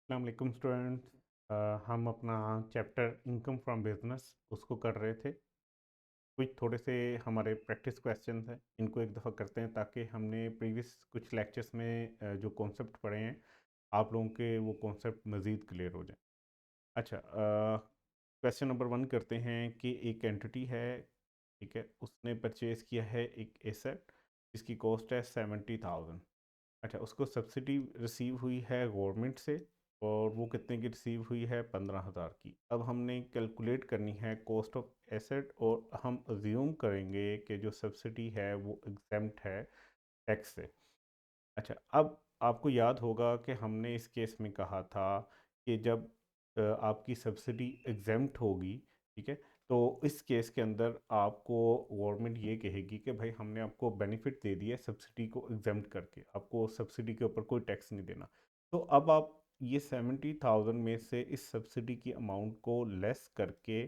अस्सलाम वालेकुम स्टूडेंट्स। हम अपना चैप्टर इनकम फ्रॉम बिजनेस उसको कर रहे थे। कुछ थोड़े से हमारे प्रैक्टिस क्वेश्चंस हैं, इनको एक दफ़ा करते हैं ताकि हमने प्रीवियस कुछ लेक्चर्स में जो कॉन्सेप्ट पढ़े हैं आप लोगों के वो कॉन्सेप्ट मज़ीद क्लियर हो जाए। अच्छा, क्वेश्चन नंबर वन करते हैं कि एक एंटिटी है, ठीक है, उसने परचेज़ किया है एक एसेट जिसकी कॉस्ट है 70,000। अच्छा, उसको सब्सिडी रिसीव हुई है गवर्नमेंट से और वो कितने की रिसीव हुई है? 15,000 की। अब हमने कैलकुलेट करनी है कॉस्ट ऑफ एसेट और हम अज्यूम करेंगे कि जो सब्सिडी है वो एग्जेम्प्ट है टैक्स से। अच्छा, अब आपको याद होगा कि हमने इस केस में कहा था कि जब आपकी सब्सिडी एग्जेम्प्ट होगी, ठीक है, तो इस केस के अंदर आपको गवर्नमेंट ये कहेगी कि भाई हमने आपको बेनिफिट दे दिया सब्सिडी को एग्जेम्प्ट करके, आपको सब्सिडी के ऊपर कोई टैक्स नहीं देना। तो अब आप ये 70,000 में से इस सब्सिडी की अमाउंट को लेस करके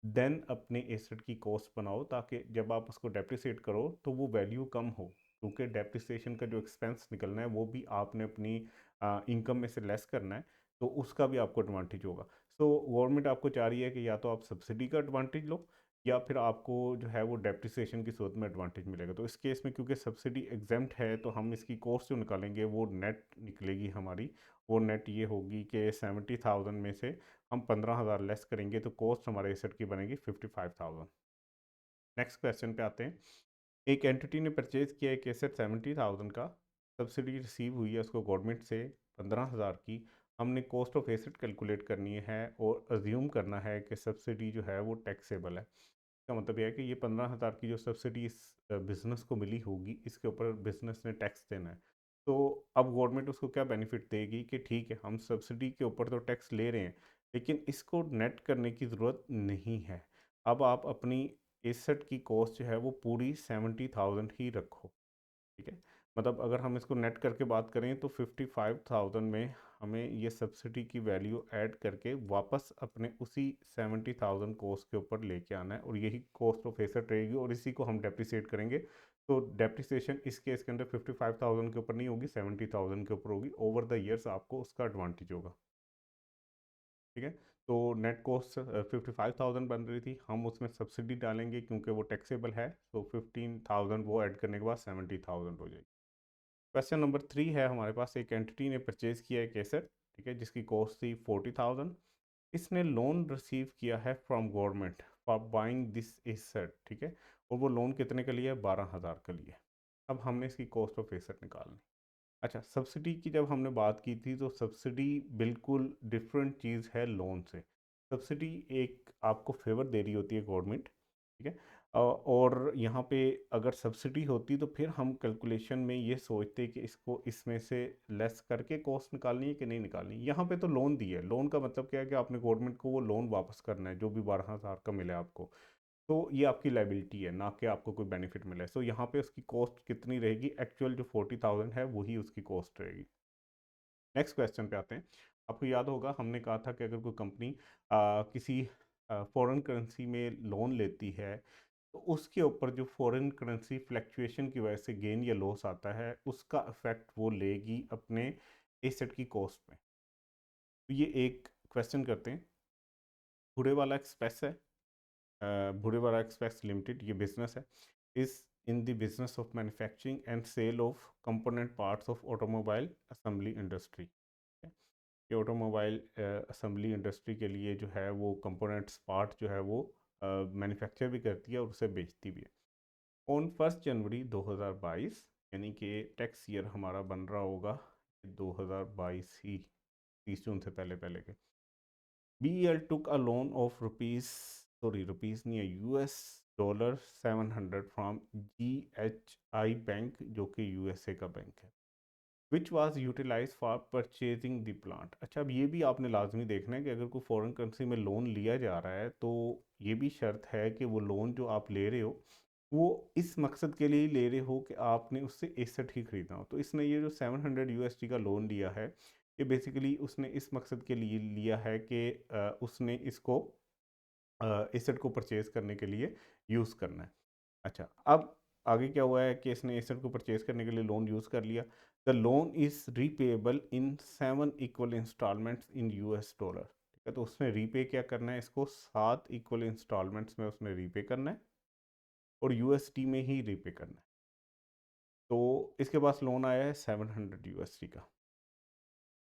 देन अपने एसेट की कॉस्ट बनाओ, ताकि जब आप उसको डेप्रिसिएट करो तो वो वैल्यू कम हो, क्योंकि डेप्रिसिएशन का जो एक्सपेंस निकलना है वो भी आपने अपनी इनकम में से लेस करना है, तो उसका भी आपको एडवांटेज होगा। सो गवर्नमेंट आपको चाह रही है कि या तो आप सब्सिडी का एडवांटेज लो या फिर आपको जो है वो डेप्रिसिएशन की सूरत में एडवांटेज मिलेगा। तो इस केस में क्योंकि सब्सिडी एग्जेम्प्ट है तो हम इसकी कॉस्ट जो निकालेंगे वो नेट निकलेगी हमारी। वो नेट ये होगी कि 70,000 में से हम 15,000 लेस करेंगे तो कॉस्ट हमारे एसेट की बनेगी 55,000। नेक्स्ट क्वेश्चन पे आते हैं। एक एंटिटी ने परचेज किया एक एसेट 70,000 का, सब्सिडी रिसीव हुई है उसको गवर्नमेंट से 15,000 की। हमने कॉस्ट ऑफ एसेट कैलकुलेट करनी है और अज्यूम करना है कि सब्सिडी जो है वो टैक्सेबल है। इसका मतलब यह है कि ये 15,000 की जो सब्सिडी इस बिज़नेस को मिली होगी इसके ऊपर बिज़नेस ने टैक्स देना है। तो अब गवर्नमेंट उसको क्या बेनिफिट देगी कि ठीक है, हम सब्सिडी के ऊपर तो टैक्स ले रहे हैं लेकिन इसको नेट करने की ज़रूरत नहीं है। अब आप अपनी एसेट की कॉस्ट जो है वो पूरी 70,000 ही रखो, ठीक है। मतलब अगर हम इसको नेट करके बात करें तो 55,000 में हमें ये सब्सिडी की वैल्यू ऐड करके वापस अपने उसी 70,000 कॉस्ट के ऊपर लेके आना है और यही कॉस्ट ऑफ एसेट रहेगी और इसी को हम डेप्रिसिएट करेंगे। तो डेप्रिसिएशन इस केस के अंदर 55,000 के ऊपर नहीं होगी, 70,000 के ऊपर होगी। ओवर द ईयर्स आपको उसका एडवांटेज होगा, ठीक है। तो नेट कॉस्ट 55,000 बन रही थी, हम उसमें सब्सिडी डालेंगे क्योंकि वो टैक्सेबल है, तो 15,000 वो ऐड करने के बाद 70,000 हो जाएगी। क्वेश्चन नंबर थ्री है हमारे पास। एक एंटिटी ने परचेज किया एक एसेट, ठीक है, जिसकी कॉस्ट थी 40,000। इसने लोन रिसीव किया है from government for buying this asset, ठीक है, और वो लोन कितने का लिया है? 12,000 का लिया है। अब हमने इसकी कॉस्ट ऑफ एसेट निकालनी। अच्छा, सब्सिडी की जब हमने बात की थी तो सब्सिडी बिल्कुल डिफरेंट चीज़ है लोन से। सब्सिडी एक आपको फेवर दे रही होती है गवर्नमेंट, ठीक है। और यहाँ पे अगर सब्सिडी होती तो फिर हम कैलकुलेशन में ये सोचते कि इसको इसमें से लेस करके कॉस्ट निकालनी है कि नहीं निकालनी। यहाँ पे तो लोन दी है, लोन का मतलब क्या है कि आपने गवर्नमेंट को वो लोन वापस करना है जो भी 12,000 का मिला आपको। तो ये आपकी लाइबिलिटी है, ना कि आपको कोई बेनिफिट मिला है। सो यहाँ पे उसकी कॉस्ट कितनी रहेगी? एक्चुअल जो 40,000 है वही उसकी कॉस्ट रहेगी। नेक्स्ट क्वेश्चन पे आते हैं। आपको याद होगा हमने कहा था कि अगर कोई कंपनी किसी फॉरेन करेंसी में लोन लेती है तो उसके ऊपर जो फॉरेन करेंसी फ्लैक्चुएशन की वजह से गेन या लॉस आता है उसका इफेक्ट वो लेगी अपने एसेट की कॉस्ट में। तो ये एक क्वेश्चन करते हैं। बूढ़े वाला एक्सप्रेस है, Bhurewala Express Limited, ये बिजनेस है, is in the business of manufacturing and sale of component parts of automobile assembly industry. ये ऑटोमोबाइल असेंबली इंडस्ट्री के लिए जो है वो कंपोनेंट्स पार्ट जो है वो मैन्युफैक्चर भी करती है और उसे बेचती भी है। ऑन 1 जनवरी 2022, यानी कि टैक्स ईयर हमारा बन रहा होगा 2022 ही, 30 जून से पहले पहले के। BEL took a loan of rupees नहीं है, US dollar 700 from GHI bank, जो कि USA का बैंक है, which was utilize for purchasing the plant. अच्छा, अब ये भी आपने लाजमी देखना है कि अगर कोई फॉरेन करेंसी में लोन लिया जा रहा है तो ये भी शर्त है कि वो लोन जो आप ले रहे हो वो इस मकसद के लिए ही ले रहे हो कि आपने उससे एसेट ही खरीदना हो। तो इसने ये जो 700 USD का लोन लिया है ये बेसिकली उसने इस मकसद के लिए लिया है कि उसने इसको एसेट को परचेज करने के लिए यूज़ करना है। अच्छा, अब आगे क्या हुआ है कि इसने एसेट को परचेज करने के लिए लोन यूज़ कर लिया। The loan is repayable in 7 equal instalments in US dollar. ठीक है, तो उसने रीपे क्या करना है, इसको 7 इक्वल इंस्टॉलमेंट्स में उसने रीपे करना है और यूएसडी में ही रीपे करना है। तो इसके पास लोन आया है 700 यूएसडी का,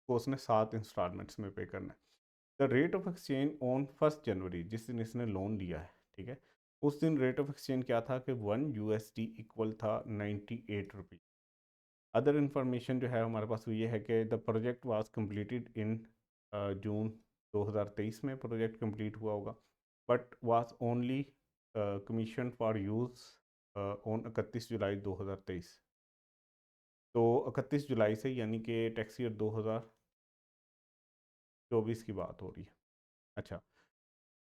तो उसने 7 इंस्टॉलमेंट्स में पे करना है। The rate of exchange on 1 जनवरी, जिस दिन इसने लोन लिया है, ठीक है, उस दिन रेट ऑफ एक्सचेंज क्या था कि 1 USD इक्वल था 98 रुपीज़। अदर इन्फॉर्मेशन जो है हमारे पास वो ये है कि the project was completed in June 2023 में प्रोजेक्ट कंप्लीट हुआ होगा, but was only commission for use on 31 July 2023। तो 31 जुलाई से, यानी कि टैक्स ईयर 2024 की बात हो रही है। अच्छा,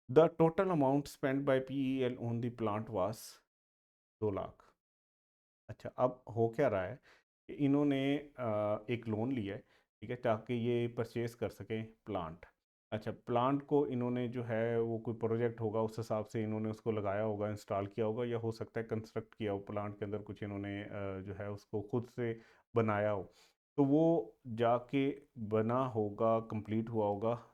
the total amount spend by PEL on the plant was 2 lakh. अच्छा, अब हो क्या रहा है कि इन्होंने एक लोन लिया है, ठीक है, ताकि ये परचेज कर सकें प्लांट। अच्छा, प्लांट को इन्होंने जो है वो कोई प्रोजेक्ट होगा उस हिसाब से इन्होंने उसको लगाया होगा, इंस्टॉल किया होगा, या हो सकता है कंस्ट्रक्ट किया हो प्लांट के अंदर कुछ इन्होंने जो है उसको खुद से बनाया हो। तो वो जाके बना होगा, कंप्लीट हुआ होगा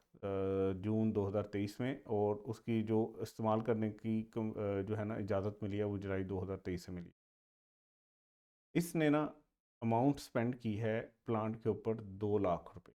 जून 2023 में, और उसकी जो इस्तेमाल करने की जो है ना इजाज़त मिली है वो जुलाई 2023 से मिली। इसने ना अमाउंट स्पेंड की है प्लांट के ऊपर 2 लाख रुपए।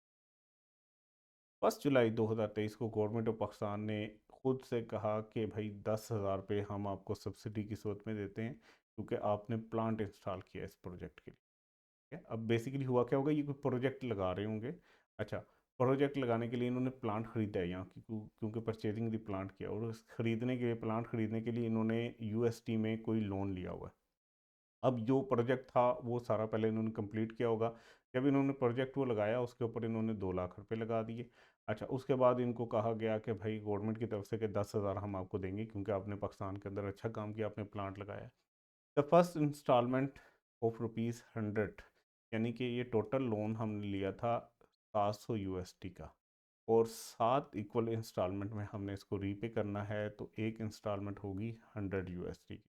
1 जुलाई 2023 को गवर्नमेंट ऑफ पाकिस्तान ने खुद से कहा कि भाई 10,000 रुपये हम आपको सब्सिडी की सूरत में देते हैं, क्योंकि आपने प्लांट इंस्टॉल किया इस प्रोजेक्ट के लिए। ठीक है, अब बेसिकली हुआ क्या होगा, ये कोई प्रोजेक्ट लगा रहे होंगे। अच्छा, प्रोजेक्ट लगाने के लिए इन्होंने प्लांट खरीदा है यहाँ की, क्योंकि परचेजिंग दी प्लांट किया, और उस खरीदने के लिए, प्लांट खरीदने के लिए इन्होंने यूएसटी में कोई लोन लिया हुआ है। अब जो प्रोजेक्ट था वो सारा पहले इन्होंने कंप्लीट किया होगा। जब इन्होंने प्रोजेक्ट वो लगाया उसके ऊपर इन्होंने 2 लाख रुपए लगा दिए। अच्छा, उसके बाद इनको कहा गया कि भाई गवर्नमेंट की तरफ से कि 10,000 हम आपको देंगे, क्योंकि आपने पाकिस्तान के अंदर अच्छा काम किया, आपने प्लांट लगाया। द फर्स्ट इंस्टॉलमेंट ऑफ ₹100, यानी कि ये टोटल लोन हमने लिया था 700 USD का, और 7 इक्वल इंस्टॉलमेंट में हमने इसको रीपे करना है, तो एक इंस्टॉलमेंट होगी 100 USD की।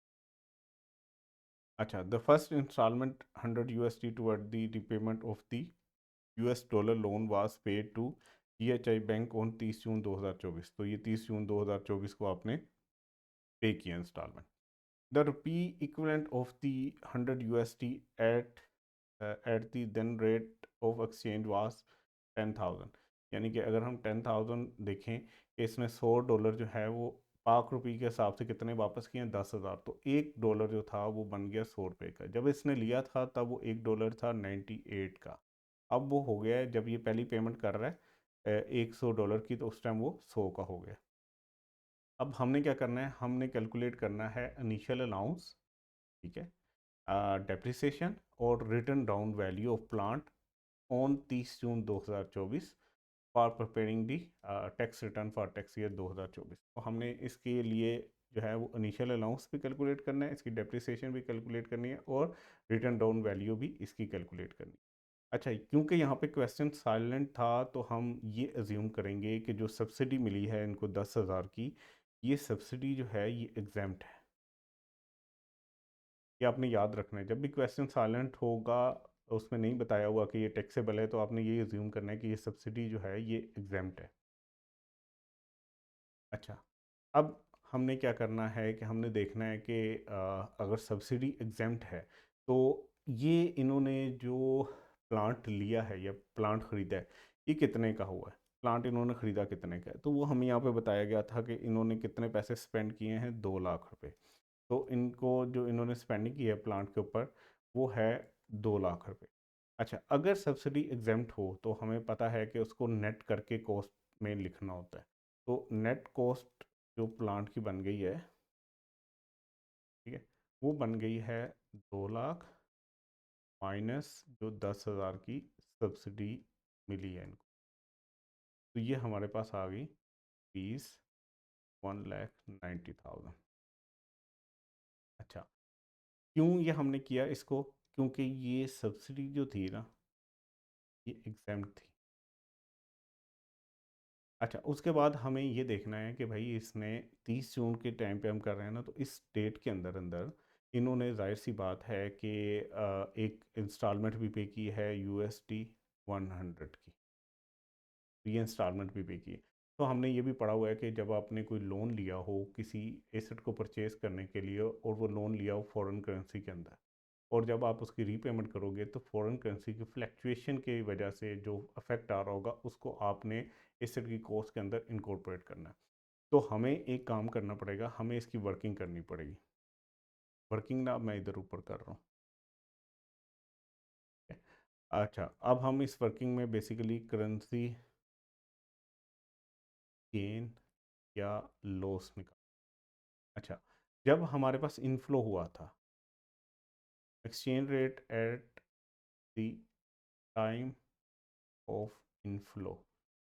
अच्छा, the first instalment 100 USD toward the repayment of the US dollar loan was paid to GHI bank on 30 June 2024। तो ये 30 जून 2024 को आपने पे किया instalment. The rupee equivalent of the 100 USD at at the then rate of exchange was 10,000। यानी कि अगर हम 10,000 देखें कि इसने $100 जो है वो पाक रुपये के हिसाब से कितने वापस किए हैं, 10,000। तो $1 जो था वो बन गया ₹100 का। जब इसने लिया था तब वो $1 था 98 का। अब वो हो गया है, जब ये पहली पेमेंट कर रहा है $100 की, तो उस टाइम वो 100 का हो गया। अब हमने क्या करना है, हमने कैलकुलेट करना है इनिशियल अलाउंस, ठीक है, डेप्रिसिएशन और return down value of plant on 30 June 2024 for preparing the tax return for tax year 2024। तो हमने इसके लिए जो है वो इनिशियल अलाउंस भी कैलकुलेट करना है, इसकी डेप्रिसिएशन भी कैलकुलेट करनी है, और रिटर्न डाउन वैल्यू भी इसकी कैलकुलेट करनी है। अच्छा, क्योंकि यहाँ पे क्वेश्चन साइलेंट था, तो हम ये अज्यूम करेंगे कि जो सब्सिडी मिली है इनको 10,000 की, ये सब्सिडी जो है ये एग्जाम्प्ट है। ये आपने याद रखना है, जब भी क्वेश्चन साइलेंट होगा, उसमें नहीं बताया हुआ कि ये टैक्सेबल है, तो आपने ये अज्यूम करना है कि ये सब्सिडी जो है ये एग्जाम्प्ट है। अच्छा, अब हमने क्या करना है कि हमने देखना है कि अगर सब्सिडी एग्जाम्प्ट है, तो ये इन्होंने जो प्लांट लिया है या प्लांट ख़रीदा है, ये कितने का हुआ है, प्लांट इन्होंने ख़रीदा कितने का है, तो वो हमें यहाँ पे बताया गया था कि इन्होंने कितने पैसे स्पेंड किए हैं, 2 लाख रुपए। तो इनको जो इन्होंने स्पेंडिंग की है प्लांट के ऊपर वो है 2 लाख रुपए। अच्छा, अगर सब्सिडी एग्जाम्प्ट हो तो हमें पता है कि उसको नेट करके कॉस्ट में लिखना होता है। तो नेट कॉस्ट जो प्लांट की बन गई है, ठीक है, वो बन गई है 2 लाख माइनस जो 10,000 की सब्सिडी मिली है इनको। तो ये हमारे पास आ गई फीस 1,90,000। अच्छा, क्यों ये हमने किया इसको, क्योंकि ये सब्सिडी जो थी ना ये एग्जाम्प्ट थी। अच्छा, उसके बाद हमें ये देखना है कि भाई इसने 30 जून के टाइम पे हम कर रहे हैं ना, तो इस डेट के अंदर अंदर इन्होंने ज़ाहिर सी बात है कि एक इंस्टॉलमेंट भी पे की है USD 100 की, ये इंस्टॉलमेंट भी पे की है। तो हमने ये भी पढ़ा हुआ है कि जब आपने कोई लोन लिया हो किसी एसेट को परचेज करने के लिए और वो लोन लिया हो फॉरेन करेंसी के अंदर, और जब आप उसकी रीपेमेंट करोगे तो फॉरेन करेंसी की फ्लैक्चुएशन की वजह से जो अफेक्ट आ रहा होगा उसको आपने एसेट की कॉस्ट के अंदर इनकॉर्पोरेट करना है। तो हमें एक काम करना पड़ेगा, हमें इसकी वर्किंग करनी पड़ेगी। वर्किंग ना मैं इधर ऊपर कर रहा हूँ। अच्छा, अब हम इस वर्किंग में बेसिकली करेंसी गेन या लॉस निकाल। अच्छा, जब हमारे पास इनफ्लो हुआ था, exchange rate at the time of inflow,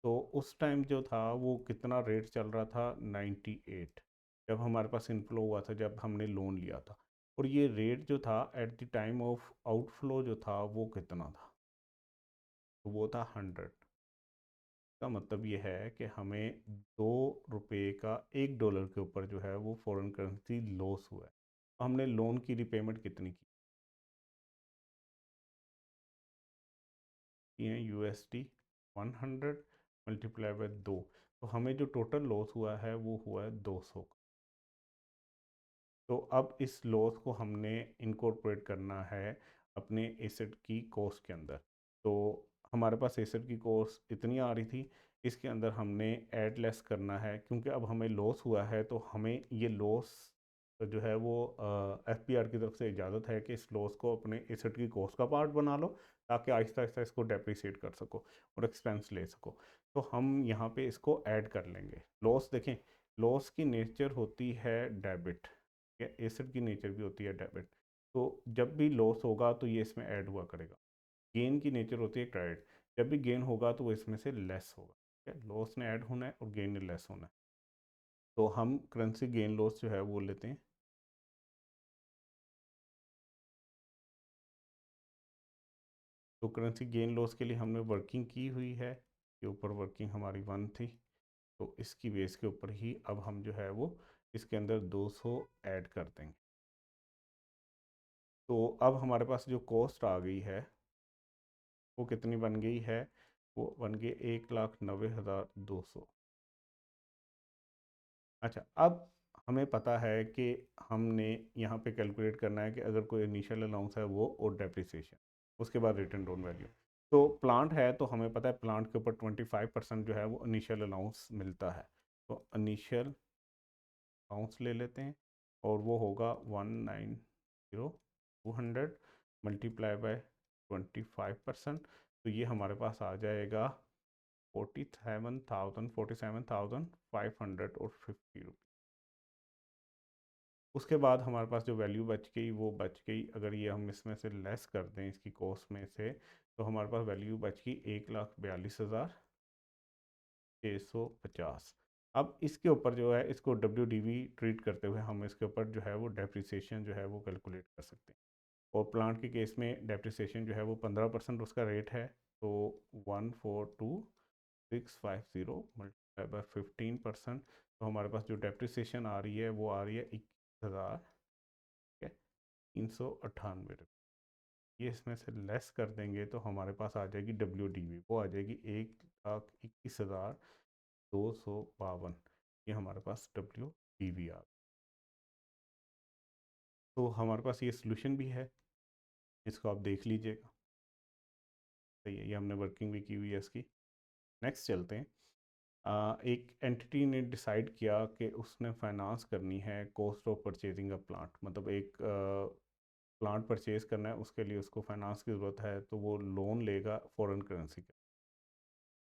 तो उस टाइम जो था वो कितना रेट चल रहा था, 98, जब हमारे पास इनफ्लो हुआ था, जब हमने लोन लिया था। और ये रेट जो था eight the time of outflow जो था वो कितना था, तो वो था 100। का मतलब ये है कि हमें $2 का $1 के ऊपर जो है वो फॉरेन करेंसी लॉस हुआ है। तो हमने लोन की रिपेमेंट कितनी की है, USD 100 मल्टीप्लाई बाय 2, तो हमें जो टोटल लॉस हुआ है वो हुआ है 200 का। तो अब इस लॉस को हमने इनकॉर्पोरेट करना है अपने एसेट की कॉस्ट के अंदर। तो हमारे पास एसेट की कॉस्ट इतनी आ रही थी, इसके अंदर हमने ऐड लेस करना है, क्योंकि अब हमें लॉस हुआ है तो हमें ये लॉस जो है वो FPR की तरफ से इजाज़त है कि इस लॉस को अपने एसेट की कॉस्ट का पार्ट बना लो, ताकि आहिस्ता आहिस्ता इसको डेप्रिसिएट कर सको और एक्सपेंस ले सको। तो हम यहाँ पे इसको ऐड कर लेंगे। लॉस देखें, लॉस की नेचर होती है डेबिट, या एसेट की नेचर भी होती है डेबिट। तो जब भी लॉस होगा तो ये इसमें ऐड हुआ करेगा। गेन की नेचर होती है क्रेडिट, जब भी गेन होगा तो वो इसमें से लेस होगा। ठीक है, लॉस ने ऐड होना है और गेन ने लेस होना है। तो हम करेंसी गेन लॉस जो है वो लेते हैं। तो करेंसी गेन लॉस के लिए हमने वर्किंग की हुई है, के ऊपर वर्किंग हमारी 1 थी, तो इसकी बेस के ऊपर ही अब हम जो है वो इसके अंदर 200 ऐड कर देंगे। तो अब हमारे पास जो कॉस्ट आ गई है वो कितनी बन गई है, वो बन गई 1,90,200। अच्छा, अब हमें पता है कि हमने यहाँ पे कैलकुलेट करना है कि अगर कोई इनिशियल अलाउंस है वो और डेप्रिसिएशन, उसके बाद रिटर्न डाउन वैल्यू। तो प्लांट है तो हमें पता है प्लांट के ऊपर 25% जो है वो इनिशियल अलाउंस मिलता है। तो इनिशियल अलाउंस ले लेते हैं, और वो होगा 190,200 मल्टीप्लाई बाय 25%। तो ये हमारे पास आ जाएगा 47,550 उसके बाद हमारे पास जो वैल्यू बच गई वो बच गई, अगर ये हम इसमें से लेस कर दें इसकी कॉस्ट में से, तो हमारे पास वैल्यू बच गई 1,42,650। अब इसके ऊपर जो है इसको WDV ट्रीट करते हुए हम इसके ऊपर जो है वो डेप्रिसिएशन जो है वो कैलकुलेट कर सकते हैं। और प्लांट के केस में डेप्रिसिएशन जो है वो 15% उसका रेट है। तो 142,650 मल्टीप्लाई बाय 15%, तो हमारे पास जो डेप्रिसिएशन आ रही है वो आ रही है 21,398 रुपये। ये इसमें से लेस कर देंगे तो हमारे पास आ जाएगी WDV, वो आ जाएगी 1,21,252। ये हमारे पास WDV आ। तो हमारे पास ये सोल्यूशन भी है, इसको आप देख लीजिएगा। सही है, ये हमने वर्किंग भी की हुई है इसकी। नेक्स्ट चलते हैं। एक एंटिटी ने डिसाइड किया कि उसने फाइनेंस करनी है cost of purchasing a plant, मतलब एक प्लांट परचेज करना है, उसके लिए उसको फाइनेंस की ज़रूरत है, तो वो लोन लेगा फॉरेन करेंसी का।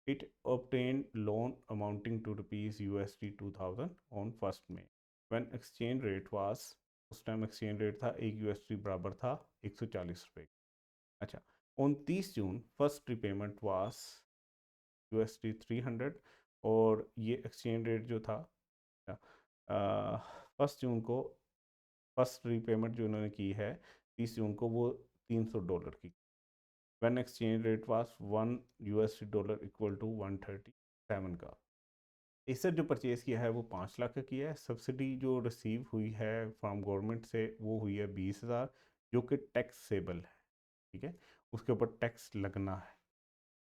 It obtained loan amounting to rupees USD 2,000 on 1 May when exchange rate was, उस टाइम एक्सचेंज रेट था एक USD बराबर था 140 रुपये। अच्छा, 29 June first repayment was USD 300, और ये एक्सचेंज रेट जो था 1 जून को फर्स्ट रीपेमेंट जो उन्होंने की है 30 जून को, वो $300 की। When exchange rate was $1 equal to 137 का। एसर जो परचेज़ किया है वो 5 लाख का किया है। सब्सिडी जो रिसीव हुई है फ्रॉम गवर्नमेंट से वो हुई है 20,000, जो कि टैक्सेबल है, ठीक है? उसके ऊपर टैक्स लगना है।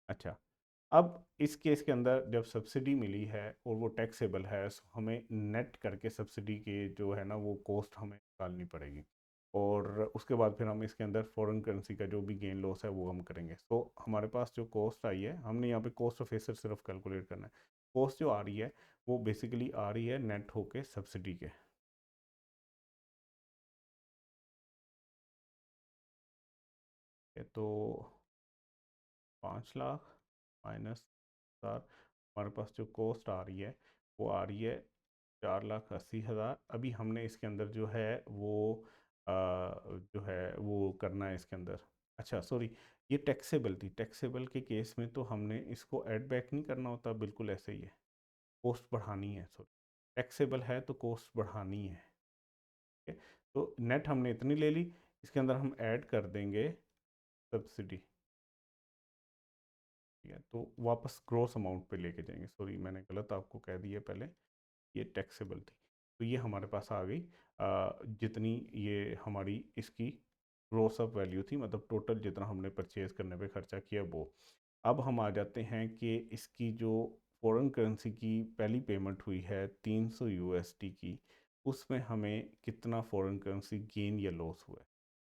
अच्छा, अब इस केस के अंदर जब सब्सिडी मिली है और वो टैक्सेबल है, सो हमें नेट करके सब्सिडी के जो है ना वो कॉस्ट हमें निकालनी पड़ेगी, और उसके बाद फिर हम इसके अंदर फॉरेन करेंसी का जो भी गेन लॉस है वो हम करेंगे। तो हमारे पास जो कॉस्ट आई है, हमने यहाँ पे कॉस्ट ऑफ एसेट सिर्फ कैलकुलेट करना है। कॉस्ट जो आ रही है वो बेसिकली आ रही है नेट होके सब्सिडी के। तो 5 लाख माइनस 4, हमारे पास जो कॉस्ट आ रही है वो आ रही है 4,80,000। अभी हमने इसके अंदर जो है वो जो है वो करना है इसके अंदर। अच्छा सॉरी, ये टैक्सेबल थी। टैक्सेबल के केस में तो हमने इसको ऐड बैक नहीं करना होता, बिल्कुल ऐसे ही है, कॉस्ट बढ़ानी है। सॉरी, टैक्सेबल है तो कॉस्ट बढ़ानी है, ठीक है? तो नेट हमने इतनी ले ली, इसके अंदर हम ऐड कर देंगे सब्सिडी, ठीक है? तो वापस ग्रॉस अमाउंट पे लेके जाएंगे। सॉरी, मैंने गलत आपको कह दिया पहले, ये टैक्सेबल थी। तो ये हमारे पास आ गई जितनी ये हमारी इसकी ग्रोस अप वैल्यू थी, मतलब टोटल जितना हमने परचेज करने पे खर्चा किया वो। अब हम आ जाते हैं कि इसकी जो फॉरेन करेंसी की पहली पेमेंट हुई है 300 यूएसडी की, उसमें हमें कितना फॉरेन करेंसी गेन या लॉस हुआ है।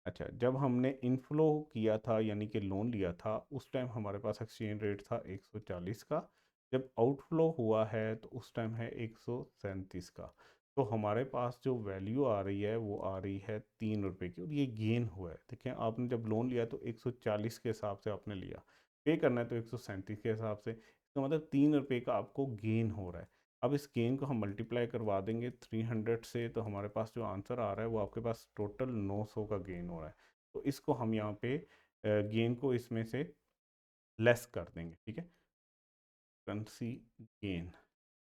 अच्छा, जब हमने इनफ्लो किया था यानी कि लोन लिया था, उस टाइम हमारे पास एक्सचेंज रेट था 140 का। जब आउटफ्लो हुआ है तो उस टाइम है 137 का। तो हमारे पास जो वैल्यू आ रही है वो आ रही है 3 रुपये की, और ये गेन हुआ है। देखें, आपने जब लोन लिया तो 140 के हिसाब से आपने लिया, पे करना है तो 137 के हिसाब से, तो मतलब 3 रुपये का आपको गेन हो रहा है। अब इस गेन को हम मल्टीप्लाई करवा देंगे 300 से, तो हमारे पास जो आंसर आ रहा है वो आपके पास टोटल 900 का गेन हो रहा है। तो इसको हम यहाँ पे गेन को इसमें से लेस कर देंगे, ठीक है? करेंसी गेन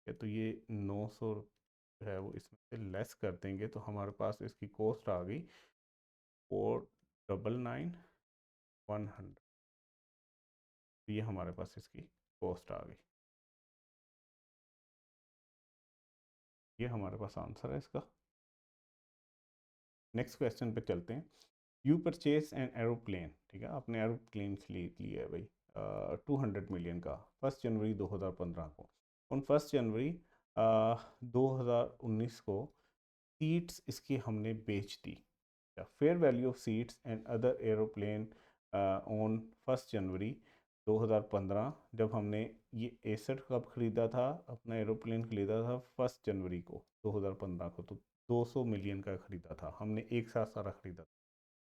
है, तो ये 900 है वो इसमें से लेस कर देंगे, तो हमारे पास इसकी कॉस्ट आ गई 499,100। तो ये हमारे पास इसकी कॉस्ट आ गई। ये हमारे पास आंसर है इसका। नेक्स्ट क्वेश्चन पे चलते हैं। यू परचेज एन एरोप्लेन, ठीक है, आपने एरोप्लेन खरीद लिया है भाई 200 मिलियन का 1 जनवरी 2015 को। उन 1 जनवरी 2019 को सीट्स इसकी हमने बेच दी। Fair value of seats and other aeroplane on 1 January 2015, जब हमने ये एसेट कब खरीदा था, अपना एरोप्लेन खरीदा था 1 जनवरी को 2015 को, तो 200 मिलियन का खरीदा था हमने, एक साथ सारा खरीदा था।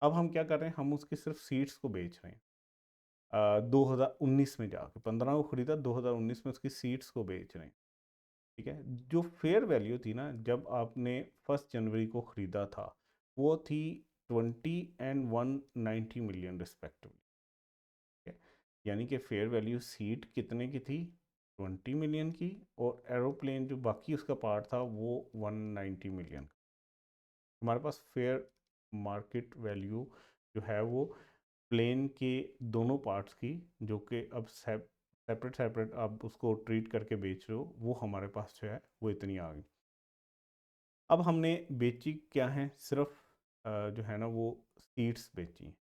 अब हम क्या कर रहे हैं, हम उसकी सिर्फ सीट्स को बेच रहे हैं। 2019 में जाके 15 को खरीदा, 2019 में उसकी सीट्स को बेच रहे हैं, ठीक है? जो फेयर वैल्यू थी ना जब आपने 1 जनवरी को ख़रीदा था, वो थी 20 एंड 190 मिलियन रिस्पेक्टिवली, ठीक है? यानी कि फेयर वैल्यू सीट कितने की थी, 20 मिलियन की, और एरोप्लेन जो बाकी उसका पार्ट था वो 190 मिलियन। हमारे पास फेयर मार्केट वैल्यू जो है वो प्लेन के दोनों पार्ट्स की, जो कि अब सेपरेट सेपरेट आप उसको ट्रीट करके बेच रहे हो, वो हमारे पास जो है वो इतनी आ गई। अब हमने बेची क्या है, सिर्फ जो है ना वो सीड्स बेची हैं,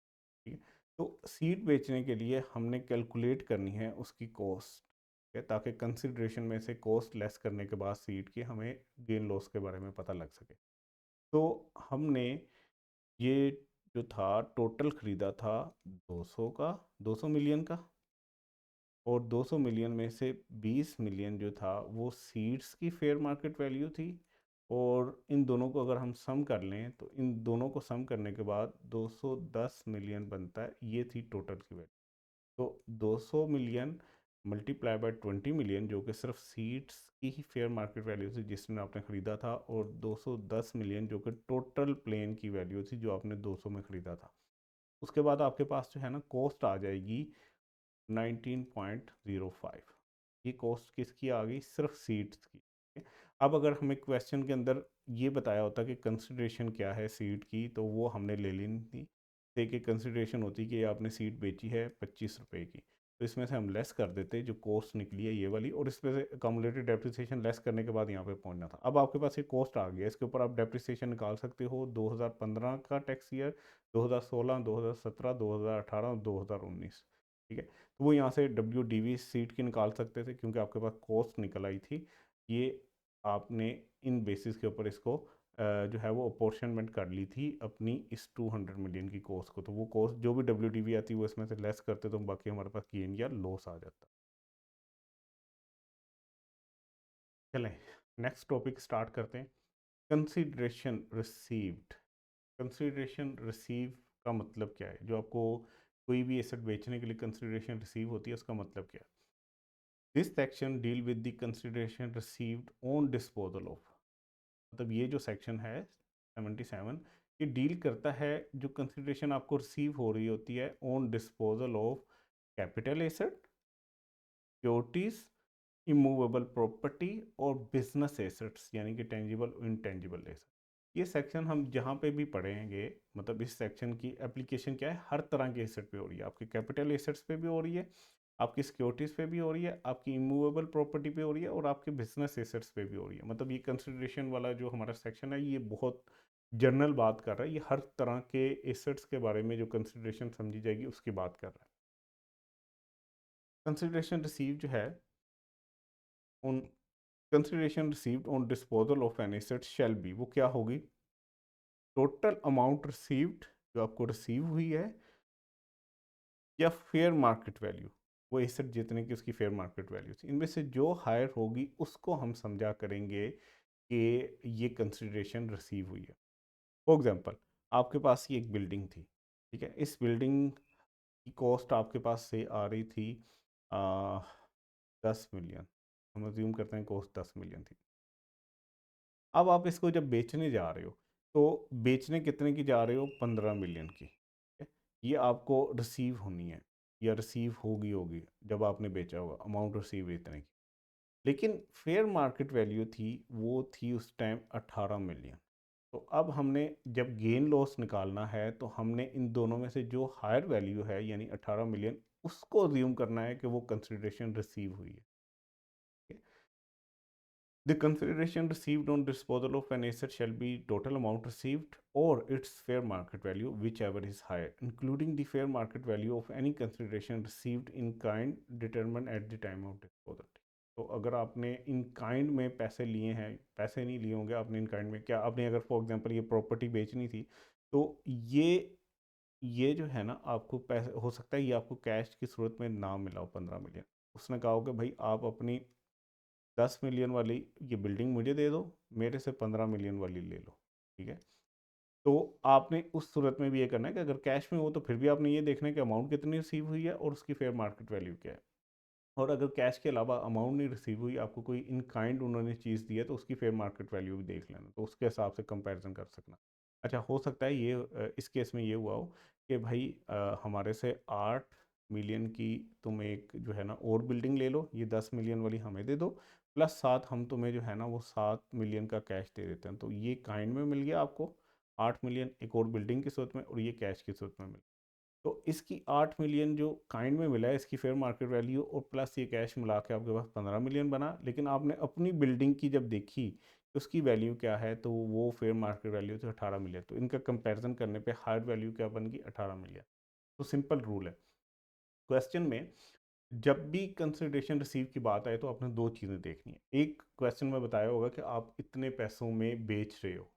ठीक है? तो सीड बेचने के लिए हमने कैलकुलेट करनी है उसकी कॉस्ट, ठीक है, ताकि कंसिड्रेशन में से कॉस्ट लेस करने के बाद सीड की हमें गेन लॉस के बारे में पता लग सके। तो हमने ये जो था टोटल ख़रीदा था 200 का, 200 मिलियन का, और 200 मिलियन में से 20 मिलियन जो था वो सीड्स की फेयर मार्केट वैल्यू थी। और इन दोनों को अगर हम सम कर लें तो इन दोनों को सम करने के बाद 210 मिलियन बनता है, ये थी टोटल की वैल्यू। तो 200 मिलियन मल्टीप्लाई बाय 20 मिलियन, जो कि सिर्फ सीड्स की ही फेयर मार्केट वैल्यू थी जिसने आपने ख़रीदा था, और 210 मिलियन जो कि टोटल प्लेन की वैल्यू थी जो आपने 200 में ख़रीदा था। उसके बाद आपके पास जो है ना कॉस्ट आ जाएगी 19.05। ये कॉस्ट किसकी आ गई, सिर्फ सीड्स की। अब अगर हमें क्वेश्चन के अंदर ये बताया होता कि कंसिडरेशन क्या है सीड की, तो वो हमने ले लेनी थी। देखिए, कंसिडरेशन होती कि आपने सीड बेची है 25 रुपए की, तो इसमें से हम लेस कर देते, जो कॉस्ट निकली है ये वाली, और इसमें से अकोमोडेटेड डेप्रिसिएशन लेस करने के बाद यहाँ पे पहुँचना था। अब आपके पास एक कॉस्ट आ गया, इसके ऊपर आप डेप्रिसिएशन निकाल सकते हो 2015 का टैक्स ईयर, 2016, 2017, 2018 और 2019। ठीक है, तो वो यहाँ से WDV सीट की निकाल सकते थे, क्योंकि आपके पास कॉस्ट निकल आई थी। ये आपने इन बेसिस के ऊपर इसको जो है वो अपोर्शनमेंट कर ली थी अपनी इस 200 मिलियन की कॉस्ट को। तो वो कॉस्ट जो भी WDV आती है वो इसमें से लेस करते, तो बाकी हमारे पास गेन या लॉस आ जाता। चलें नेक्स्ट टॉपिक स्टार्ट करते हैं। Consideration received. कंसिडरेशन रिसीव का मतलब क्या है? जो आपको कोई भी एसेट बेचने के लिए कंसिडरेशन रिसीव होती है, उसका मतलब क्या है? This section deal with the consideration received on disposal of. मतलब ये जो सेक्शन है 77, ये डील करता है जो कंसिडरेशन आपको रिसीव हो रही होती है on disposal of capital asset, securities, immovable property और बिजनेस एसेट्स, यानी कि टेंजिबल इनटेंजिबल एसेट। ये सेक्शन हम जहाँ पे भी पढ़ेंगे, मतलब इस सेक्शन की एप्लीकेशन क्या है, हर तरह के एसेट पे हो रही है। आपके कैपिटल एसेट्स पे भी हो रही है, आपकी सिक्योरिटीज़ पे भी हो रही है, आपकी इमूवेबल प्रॉपर्टी पे हो रही है, और आपके बिजनेस एसेट्स पे भी हो रही है। मतलब ये कंसिडरेशन वाला जो हमारा सेक्शन है, ये बहुत जनरल बात कर रहा है। ये हर तरह के एसेट्स के बारे में जो कंसिडरेशन समझी जाएगी उसकी बात कर रहा है। कंसिडरेशन रिसीव जो है उन consideration received on disposal of an asset shall be, वो क्या होगी? टोटल अमाउंट रिसीव्ड, जो आपको रिसीव हुई है, या फेयर मार्केट वैल्यू, वो एसेट जितने की उसकी फेयर मार्केट वैल्यू थी। इनमें से जो हायर होगी उसको हम समझा करेंगे कि ये कंसिडरेशन रिसीव हुई है। फॉर एग्जांपल, आपके पास ये एक बिल्डिंग थी, ठीक है। इस बिल्डिंग की कॉस्ट आपके पास से आ रही थी 10 मिलियन। हम अज्यूम करते हैं कॉस्ट 10 मिलियन थी। अब आप इसको जब बेचने जा रहे हो, तो बेचने कितने की जा रहे हो? 15 मिलियन की। ठीक है? ये आपको रिसीव होनी है, या रिसीव होगी होगी जब आपने बेचा होगा, अमाउंट रिसीव इतने की। लेकिन फेयर मार्केट वैल्यू थी, वो थी उस टाइम 18 मिलियन। तो अब हमने जब गेन लॉस निकालना है, तो हमने इन दोनों में से जो हायर वैल्यू है, यानी 18 मिलियन, उसको अज्यूम करना है कि वो कंसिडरेशन रिसीव हुई है। The consideration received on disposal of an asset shall be total amount received or its fair market value, whichever is higher, including the fair market value of any consideration received in kind determined at the time of disposal. तो अगर आपने in kind में पैसे लिए हैं, पैसे नहीं लिए होंगे आपने, इन काइंड में क्या आपने, अगर फॉर एग्जांपल ये प्रॉपर्टी बेचनी थी, तो ये जो है ना, आपको पैसे, हो सकता है ये आपको कैश की सूरत में ना मिला हो 15 मिलियन। उसने कहा हो कि भाई आप अपनी 10 मिलियन वाली ये बिल्डिंग मुझे दे दो, मेरे से 15 मिलियन वाली ले लो। ठीक है, तो आपने उस सूरत में भी ये करना है कि अगर कैश में हो तो फिर भी आपने ये देखना है कि अमाउंट कितनी रिसीव हुई है और उसकी फेयर मार्केट वैल्यू क्या है। और अगर कैश के अलावा अमाउंट नहीं रिसीव हुई, आपको कोई इन काइंड उन्होंने चीज़ दी है, तो उसकी फेयर मार्केट वैल्यू भी देख लेना, तो उसके हिसाब से कंपैरिजन कर सकना। अच्छा, हो सकता है ये इस केस में ये हुआ हो कि भाई हमारे से 8 मिलियन की तुम एक जो है ना और बिल्डिंग ले लो, ये 10 मिलियन वाली हमें दे दो, प्लस साथ हम तुम्हें जो है ना वो 7 मिलियन का कैश दे देते हैं। तो ये काइंड में मिल गया आपको 8 मिलियन, एक और बिल्डिंग की सूरत में, और ये कैश की सूरत में मिल। तो इसकी 8 मिलियन जो काइंड में मिला है, इसकी फेयर मार्केट वैल्यू और प्लस ये कैश मिला के आपके पास 15 मिलियन बना। लेकिन आपने अपनी बिल्डिंग की जब देखी उसकी वैल्यू क्या है, तो वो फेयर मार्केट वैल्यू थी 18 मिलियन। तो इनका कंपैरिजन करने पे हायर वैल्यू क्या बन गई? 18 मिलियन। तो सिंपल रूल है क्वेश्चन में, जब भी कंसिडरेशन रिसीव की बात आए तो आपने दो चीज़ें देखनी है। एक, क्वेश्चन में बताया होगा कि आप इतने पैसों में बेच रहे हो,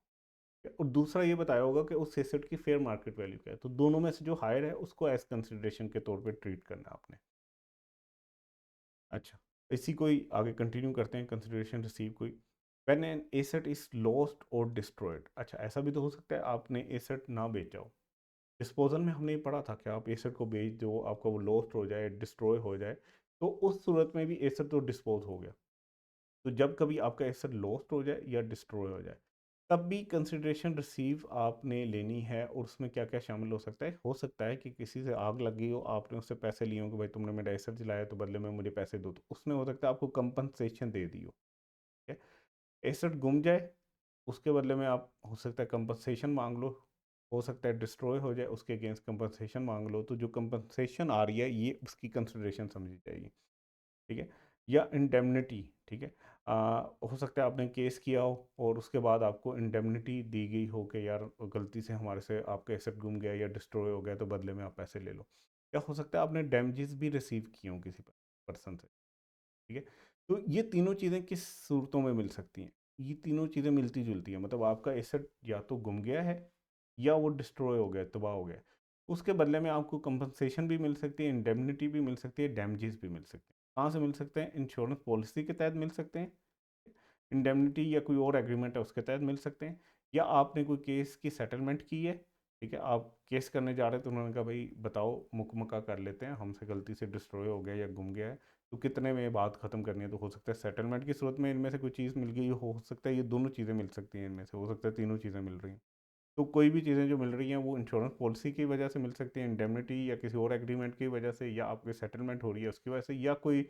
और दूसरा ये बताया होगा कि उस एसेट की फेयर मार्केट वैल्यू क्या है। तो दोनों में से जो हायर है उसको एज कंसिडरेशन के तौर पे ट्रीट करना आपने। अच्छा, इसी को ही आगे कंटिन्यू करते हैं। कंसिडरेशन रिसीव कोई, when an asset is lost और डिस्ट्रॉयड। अच्छा, ऐसा भी तो हो सकता है आपने एसेट ना बेचा हो। डिस्पोजल में हमने ये पढ़ा था कि आप एसेट को बेच दो, आपका वो लॉस्ट हो जाए, डिस्ट्रॉय हो जाए, तो उस सूरत में भी एसेट तो डिस्पोज हो गया। तो जब कभी आपका एसेट लॉस्ट हो जाए या डिस्ट्रॉय हो जाए, तब भी कंसिडरेशन रिसीव आपने लेनी है। और उसमें क्या क्या शामिल हो सकता है? हो सकता है कि किसी से आग लगी हो, आपने उससे पैसे लिए हो कि भाई तुमने मेरा एसेट जलाया तो बदले में मुझे पैसे दो, तो उसने हो सकता है आपको कंपनसेशन दे दी हो। ठीक है, एसेट गुम जाए, उसके बदले में आप हो सकता है कंपनसेशन मांग लो। हो सकता है डिस्ट्रॉय हो जाए, उसके अगेंस्ट कंपनसेशन मांग लो, तो जो कंपनसेशन आ रही है ये उसकी कंसिडरेशन समझी जाएगी, ठीक है। या इंडेमनिटी, ठीक है। हो सकता है आपने केस किया हो और उसके बाद आपको इंडेमनिटी दी गई हो कि यार गलती से हमारे से आपका एसेट गुम गया या डिस्ट्रॉय हो गया तो बदले में आप पैसे ले लो। या हो सकता है आपने डैमेजेस भी रिसीव किए हों किसी पर्सन से, ठीक है। तो ये तीनों चीज़ें किस सूरतों में मिल सकती हैं? ये तीनों चीज़ें मिलती जुलती हैं, मतलब आपका एसेट या तो गुम गया है या वो डिस्ट्रॉय हो गया, तबाह हो गया। उसके बदले में आपको कंपनसेशन भी मिल सकती है, इंडेमनिटी भी मिल सकती है, डैमेजेस भी मिल सकते हैं। कहाँ से मिल सकते हैं? इंश्योरेंस पॉलिसी के तहत मिल सकते हैं, इंडेमनिटी या कोई और एग्रीमेंट है उसके तहत मिल सकते हैं, या आपने कोई केस की सेटलमेंट की है, ठीक है। आप केस करने जा रहे थे, उन्होंने कहा भाई बताओ मुकमका कर लेते हैं, हमसे गलती से डिस्ट्रॉय हो गया या गुम गया है, तो कितने में ये बात ख़त्म करनी है। तो हो सकता है सेटलमेंट की सूरत में इनमें से कोई चीज़ मिल गई, हो सकता है ये दोनों चीज़ें मिल सकती हैं, इनमें से हो सकता है तीनों चीज़ें मिल रही हैं। तो कोई भी चीज़ें जो मिल रही हैं वो इंश्योरेंस पॉलिसी की वजह से मिल सकती हैं, इंडेमनिटी या किसी और एग्रीमेंट की वजह से, या आपकी सेटलमेंट हो रही है उसकी वजह से, या कोई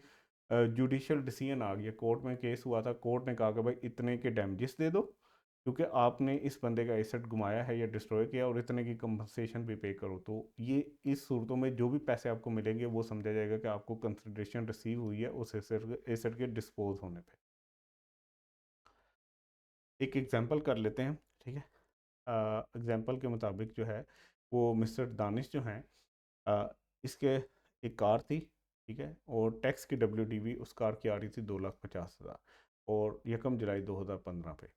जुडिशियल डिसीजन आ गया, कोर्ट में केस हुआ था, कोर्ट ने कहा कि भाई इतने के डैमेजेस दे दो क्योंकि आपने इस बंदे का एसेट घुमाया है या डिस्ट्रॉय किया, और इतने की कंपनसेशन भी पे करो। तो ये इस सूरतों में जो भी पैसे आपको मिलेंगे वो समझा जाएगा कि आपको कंसिडरेशन रिसीव हुई है उस एसेट के डिस्पोज होने पे। एक एग्जांपल कर लेते हैं, ठीक है। एग्जांपल के मुताबिक जो है वो मिस्टर दानिश जो हैं, इसके एक कार थी, ठीक है, और टैक्स की WDV उस कार की आ रही थी 2,50,000, और 1 जुलाई 2015 पे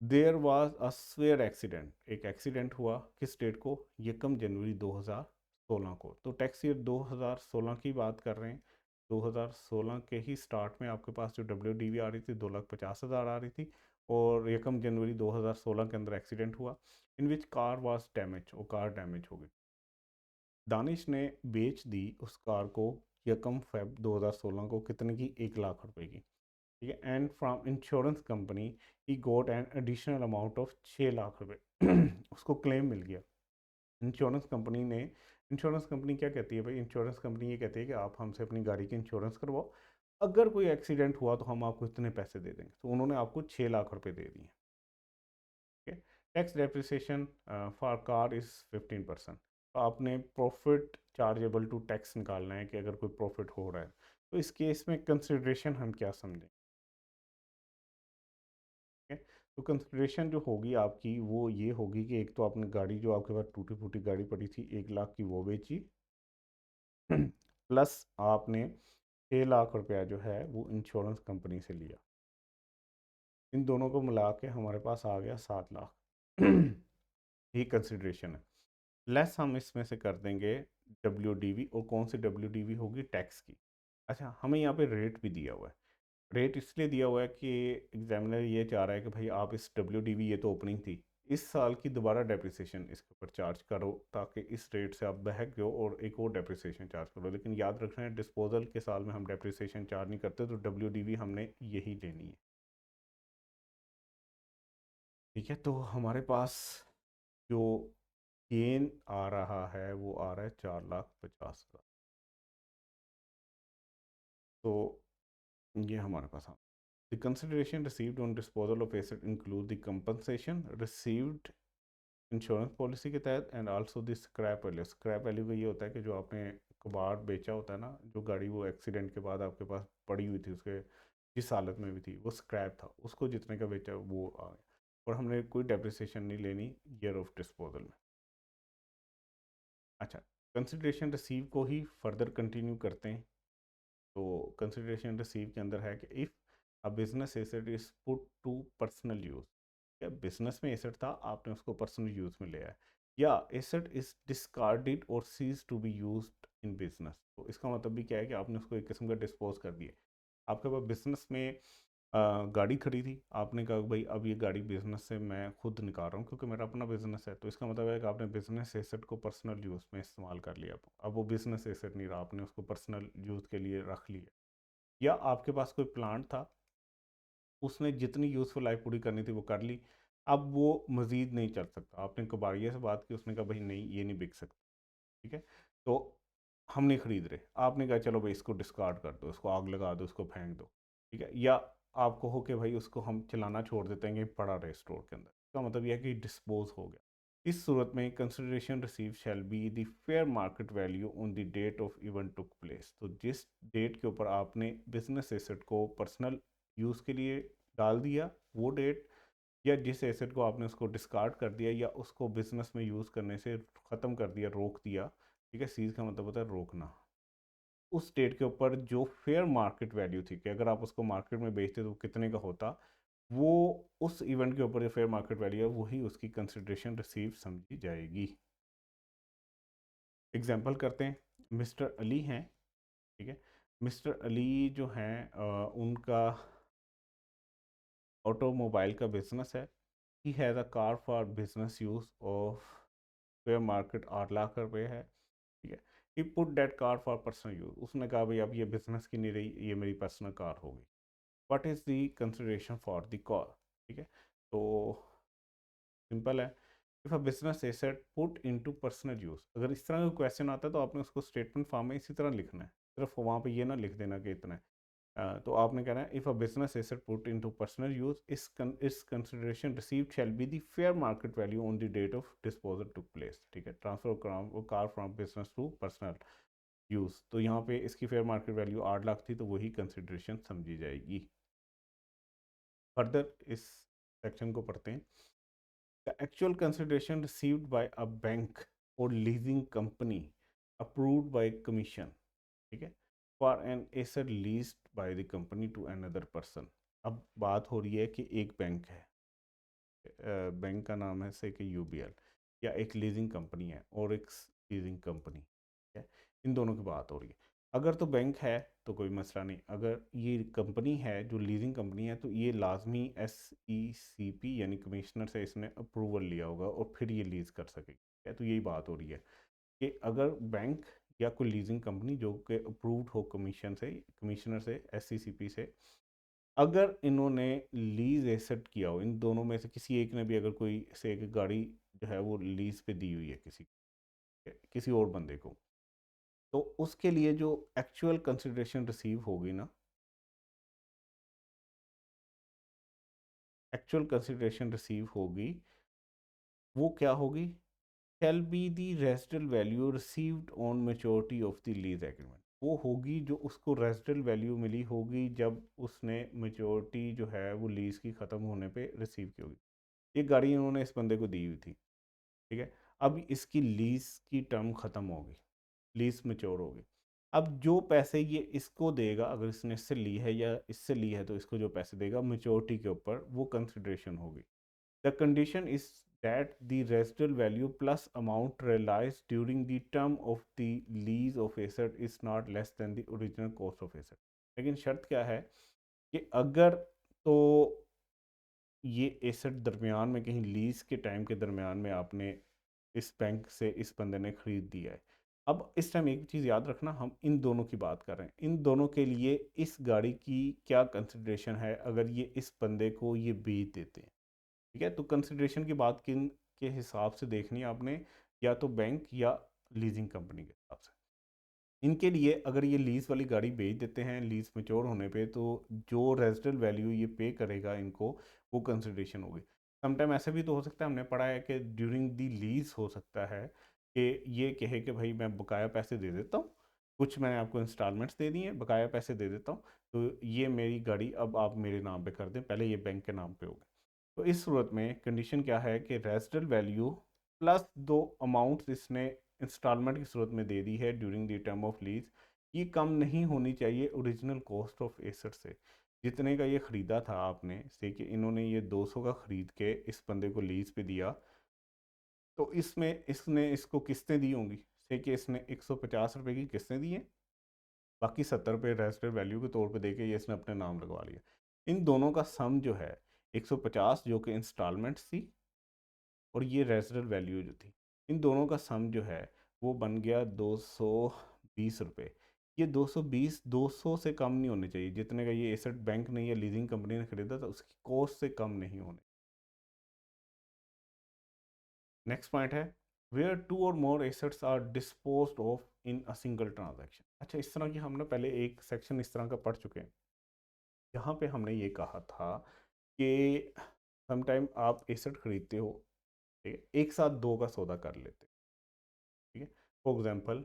there was a severe accident, एक एक्सीडेंट हुआ किस डेट को? 1 जनवरी 2016 को। तो टैक्स ईयर 2016 की बात कर रहे हैं। 2016 के ही स्टार्ट में आपके पास जो WDV आ रही थी 2,50,000 आ रही थी, और 1 जनवरी 2016 के अंदर एक्सीडेंट हुआ इन विच कार वाज डैमेज, और कार डैमेज हो गई। दानिश ने बेच दी उस कार को 1 फेब 2016 को, कितने की? 1 लाख रुपए की, ठीक है। And from insurance company he goat an additional amount of 6 lakh रुपए उसको क्लेम मिल गया इंश्योरेंस कंपनी ने। इंश्योरेंस कंपनी क्या कहती है भाई? इंश्योरेंस कंपनी ये कहती है कि आप हमसे अपनी गाड़ी की इंश्योरेंस करवाओ, अगर कोई एक्सीडेंट हुआ तो हम आपको इतने पैसे दे देंगे। तो उन्होंने आपको 6 लाख रुपए दे दिए, ठीक है। Tax depreciation for car is 15%। तो आपने प्रॉफिट चार्जेबल टू टैक्स निकालना है कि अगर कोई प्रॉफिट हो रहा है। तो इस केस में कंसिडरेशन हम क्या समझें, ठीक है। तो कंसिडरेशन जो होगी आपकी वो ये होगी कि एक तो आपने गाड़ी, जो आपके पास टूटी फूटी गाड़ी पड़ी थी 1 लाख की, वो बेची प्लस आपने 6 लाख रुपया जो है वो इंश्योरेंस कंपनी से लिया। इन दोनों को मिला के हमारे पास आ गया 7 लाख ये कंसिडरेशन है। लेस हम इसमें से कर देंगे WDV, और कौन सी WDV होगी? टैक्स की। अच्छा, हमें यहाँ पे रेट भी दिया हुआ है। रेट इसलिए दिया हुआ है कि एग्जामिनर ये चाह रहा है कि भाई आप इस WDV, ये तो ओपनिंग थी, इस साल की दोबारा डेप्रिसिएशन इसके ऊपर चार्ज करो, ताकि इस रेट से आप बहक जाओ और एक और डेप्रिसिएशन चार्ज करो। लेकिन याद रखना है डिस्पोजल के साल में हम डेप्रिसिएशन चार्ज नहीं करते, तो WDV हमने यही लेनी है, ठीक है। तो हमारे पास जो गेन आ रहा है वो आ रहा है 4,50,000। तो ये हमारे पास हाँ, the consideration received on disposal of asset include the compensation received insurance policy के तहत and also the scrap value. Scrap value का ये होता है कि जो आपने कबाड़ बेचा होता है ना, जो गाड़ी वो एक्सीडेंट के बाद आपके पास पड़ी हुई थी, उसके जिस हालत में भी थी वो स्क्रैप था, उसको जितने का बेचा वो आ गया, और हमने कोई डेप्रिसिएशन नहीं लेनी ईयर ऑफ डिस्पोजल में। अच्छा, कंसिडरेशन रिसीव को ही फर्दर कंटिन्यू करते हैं। तो कंसिडरेशन रिसीव के अंदर है कि if a business asset is put to personal use, या बिजनेस में एसेट था, आपने उसको पर्सनल यूज़ में लिया है, या एसेट इज डिस्कार्डेड और ceases to be used in business. तो इसका मतलब भी क्या है कि आपने उसको एक किस्म का डिस्पोज कर दिया। आपके पास बिजनेस में गाड़ी खड़ी थी, आपने कहा भाई अब ये गाड़ी बिजनेस से मैं खुद निकाल रहा हूँ क्योंकि मेरा अपना बिजनेस है। तो इसका मतलब है कि आपने बिजनेस एसेट को पर्सनल यूज़ में इस्तेमाल कर लिया। अब वो बिजनेस एसेट नहीं रहा, आपने उसको पर्सनल यूज़ के लिए रख लिया। या आपके पास कोई प्लांट था, उसने जितनी यूज़फुल लाइफ पूरी करनी थी वो कर ली, अब वो मज़ीद नहीं चल सकता। आपने कबाड़िया से बात की, उसने कहा भाई नहीं ये नहीं बिक सकता, ठीक है। तो हम नहीं खरीद रहे, आपने कहा चलो भाई इसको डिस्कार्ड कर दो, इसको आग लगा दो, इसको फेंक दो, ठीक है। या आपको हो कि भाई उसको हम चलाना छोड़ देते हैं कि पड़ा रहे स्टोर के अंदर, इसका मतलब यह है कि डिस्पोज हो गया। इस सूरत में consideration receive shall be the fair market value on the date of event took place. तो जिस डेट के ऊपर आपने बिजनेस एसेट को पर्सनल यूज़ के लिए डाल दिया, वो डेट, या जिस एसेट को आपने उसको डिस्कार्ड कर दिया या उसको बिजनेस में यूज़ करने से ख़त्म कर दिया, रोक दिया, ठीक है, सीज का मतलब होता है रोकना, उस डेट के ऊपर जो फेयर मार्केट वैल्यू थी कि अगर आप उसको मार्केट में बेचते तो कितने का होता, वो उस इवेंट के ऊपर जो फेयर मार्केट वैल्यू है वही उसकी कंसिडरेशन रिसीव समझी जाएगी। एग्जाम्पल करते हैं, मिस्टर अली हैं, ठीक है, मिस्टर अली जो हैं उनका ऑटोमोबाइल का बिजनेस है। He has a car for business use of fair market 8 lakh रुपए है, ठीक है। He put that car for personal use, उसने कहा भाई अब ये बिजनेस की नहीं रही, ये मेरी पर्सनल कार होगी। What is the consideration for the car, ठीक है। तो सिंपल है, if a business asset put into personal use, अगर इस तरह का क्वेश्चन आता है तो आपने उसको स्टेटमेंट फॉर्म में इसी तरह लिखना है, सिर्फ वहाँ पे ये ना लिख देना कि इतना है। तो आपने कहना है if a business asset put into personal use is consideration received shall be the fair market value on the date of disposal took place, ठीक है, transfer car from business to personal use. तो यहाँ पे इसकी fair market value 8 lakh थी, तो वही consideration समझी जाएगी। फर्दर इस सेक्शन को पढ़ते हैं। The actual consideration received by a bank or leasing company approved by commission, ठीक है, for an asset leased by the company to another person। अब बात हो रही है कि एक बैंक है, बैंक का नाम है से कि यूबीएल, या एक लीजिंग कंपनी है और एक लीजिंग कंपनी है, इन दोनों की बात हो रही है। अगर तो बैंक है तो कोई मसला नहीं, अगर ये कंपनी है जो लीजिंग कंपनी है तो ये लाजमी SECP यानी कमिश्नर से इसने अप्रूवल लिया होगा और फिर ये लीज कर सकेगी, है। तो यही बात हो रही है कि अगर बैंक या कोई लीजिंग कंपनी जो कि अप्रूव्ड हो कमिश्नर से SECP से, अगर इन्होंने लीज एसेट किया हो, इन दोनों में से किसी एक ने भी अगर कोई से एक गाड़ी जो है वो लीज पे दी हुई है किसी और बंदे को, तो उसके लिए जो एक्चुअल कंसिडरेशन रिसीव होगी ना, एक्चुअल कंसिडरेशन रिसीव होगी, वो क्या होगी, shall be the residual value received on maturity of the lease agreement। वो होगी जो उसको रेजिडल वैल्यू मिली होगी जब उसने मेच्योरिटी जो है वो लीज की ख़त्म होने पे रिसीव की होगी। ये गाड़ी इन्होंने इस बंदे को दी हुई थी, ठीक है, अब इसकी लीज की टर्म ख़त्म होगी, लीज मेच्योर होगी। अब जो पैसे ये इसको देगा, अगर इसने इससे ली है या इससे ली है तो इसको जो पैसे देगा मेच्योरिटी के ऊपर, वो कंसिडरेशन होगी। The condition is that the residual value plus amount realized during the term of the lease of asset is not less than the original cost of asset। लेकिन शर्त क्या है कि अगर तो ये एसेट दरमियान में कहीं लीज के टाइम के दरमियान में आपने इस बैंक से इस बंदे ने खरीद दिया है। अब इस टाइम एक चीज़ याद रखना, हम इन दोनों की बात कर रहे हैं, इन दोनों के लिए इस गाड़ी की क्या कंसिडरेशन है अगर ये इस बंदे को ये बेच देते हैं, ठीक है। तो कंसिडरेशन की बात किन के हिसाब से देखनी है आपने, या तो बैंक या लीजिंग कंपनी के हिसाब से। इनके लिए अगर ये लीज वाली गाड़ी बेच देते हैं लीज मेच्योर होने पे, तो जो रेजिडल वैल्यू ये पे करेगा इनको, वो कंसिडरेशन होगी। समटाइम ऐसा भी तो हो सकता है, हमने पढ़ा है कि ड्यूरिंग दी लीज हो सकता है कि ये कहे कि भाई मैं बकाया पैसे दे देता हूँ, कुछ मैंने आपको इंस्टॉलमेंट्स दे दी हैं, बकाया पैसे दे देता हूँ, तो ये मेरी गाड़ी अब आप मेरे नाम पे कर दें, पहले ये बैंक के नाम पे होगी। तो इस सूरत में कंडीशन क्या है कि रेजिडल वैल्यू प्लस दो अमाउंट्स इसने इंस्टॉलमेंट की सूरत में दे दी है during the term of lease, ये कम नहीं होनी चाहिए ओरिजिनल कॉस्ट ऑफ एसेट से। जितने का ये ख़रीदा था आपने से कि इन्होंने ये 200 का ख़रीद के इस बंदे को लीज पे दिया, तो इसमें इसने इसको किस्तें दी होंगी, से कि इसने 150 रुपये की किस्तें दी हैं, बाकी 70 रुपये रेजिडल वैल्यू के तौर पे दे के ये इसने अपने नाम लगवा लिया। इन दोनों का सम जो है 150 जो कि इंस्टॉलमेंट्स थी और ये रेजिडल वैल्यू जो थी, इन दोनों का सम जो है वो बन गया 220 रुपये। ये 220 200 से कम नहीं होने चाहिए, जितने का ये एसेट बैंक ने या लीजिंग कंपनी ने खरीदा था उसकी कॉस्ट से कम नहीं होने। नेक्स्ट पॉइंट है where two or more assets are disposed of in a single transaction. अच्छा, इस तरह की हमने पहले एक सेक्शन इस तरह का पढ़ चुके हैं, यहाँ पे हमने ये कहा था कि समटाइम आप एसेट खरीदते हो, ठीक है, एक साथ दो का सौदा कर लेते हैं। ठीक है, फॉर एग्जाम्पल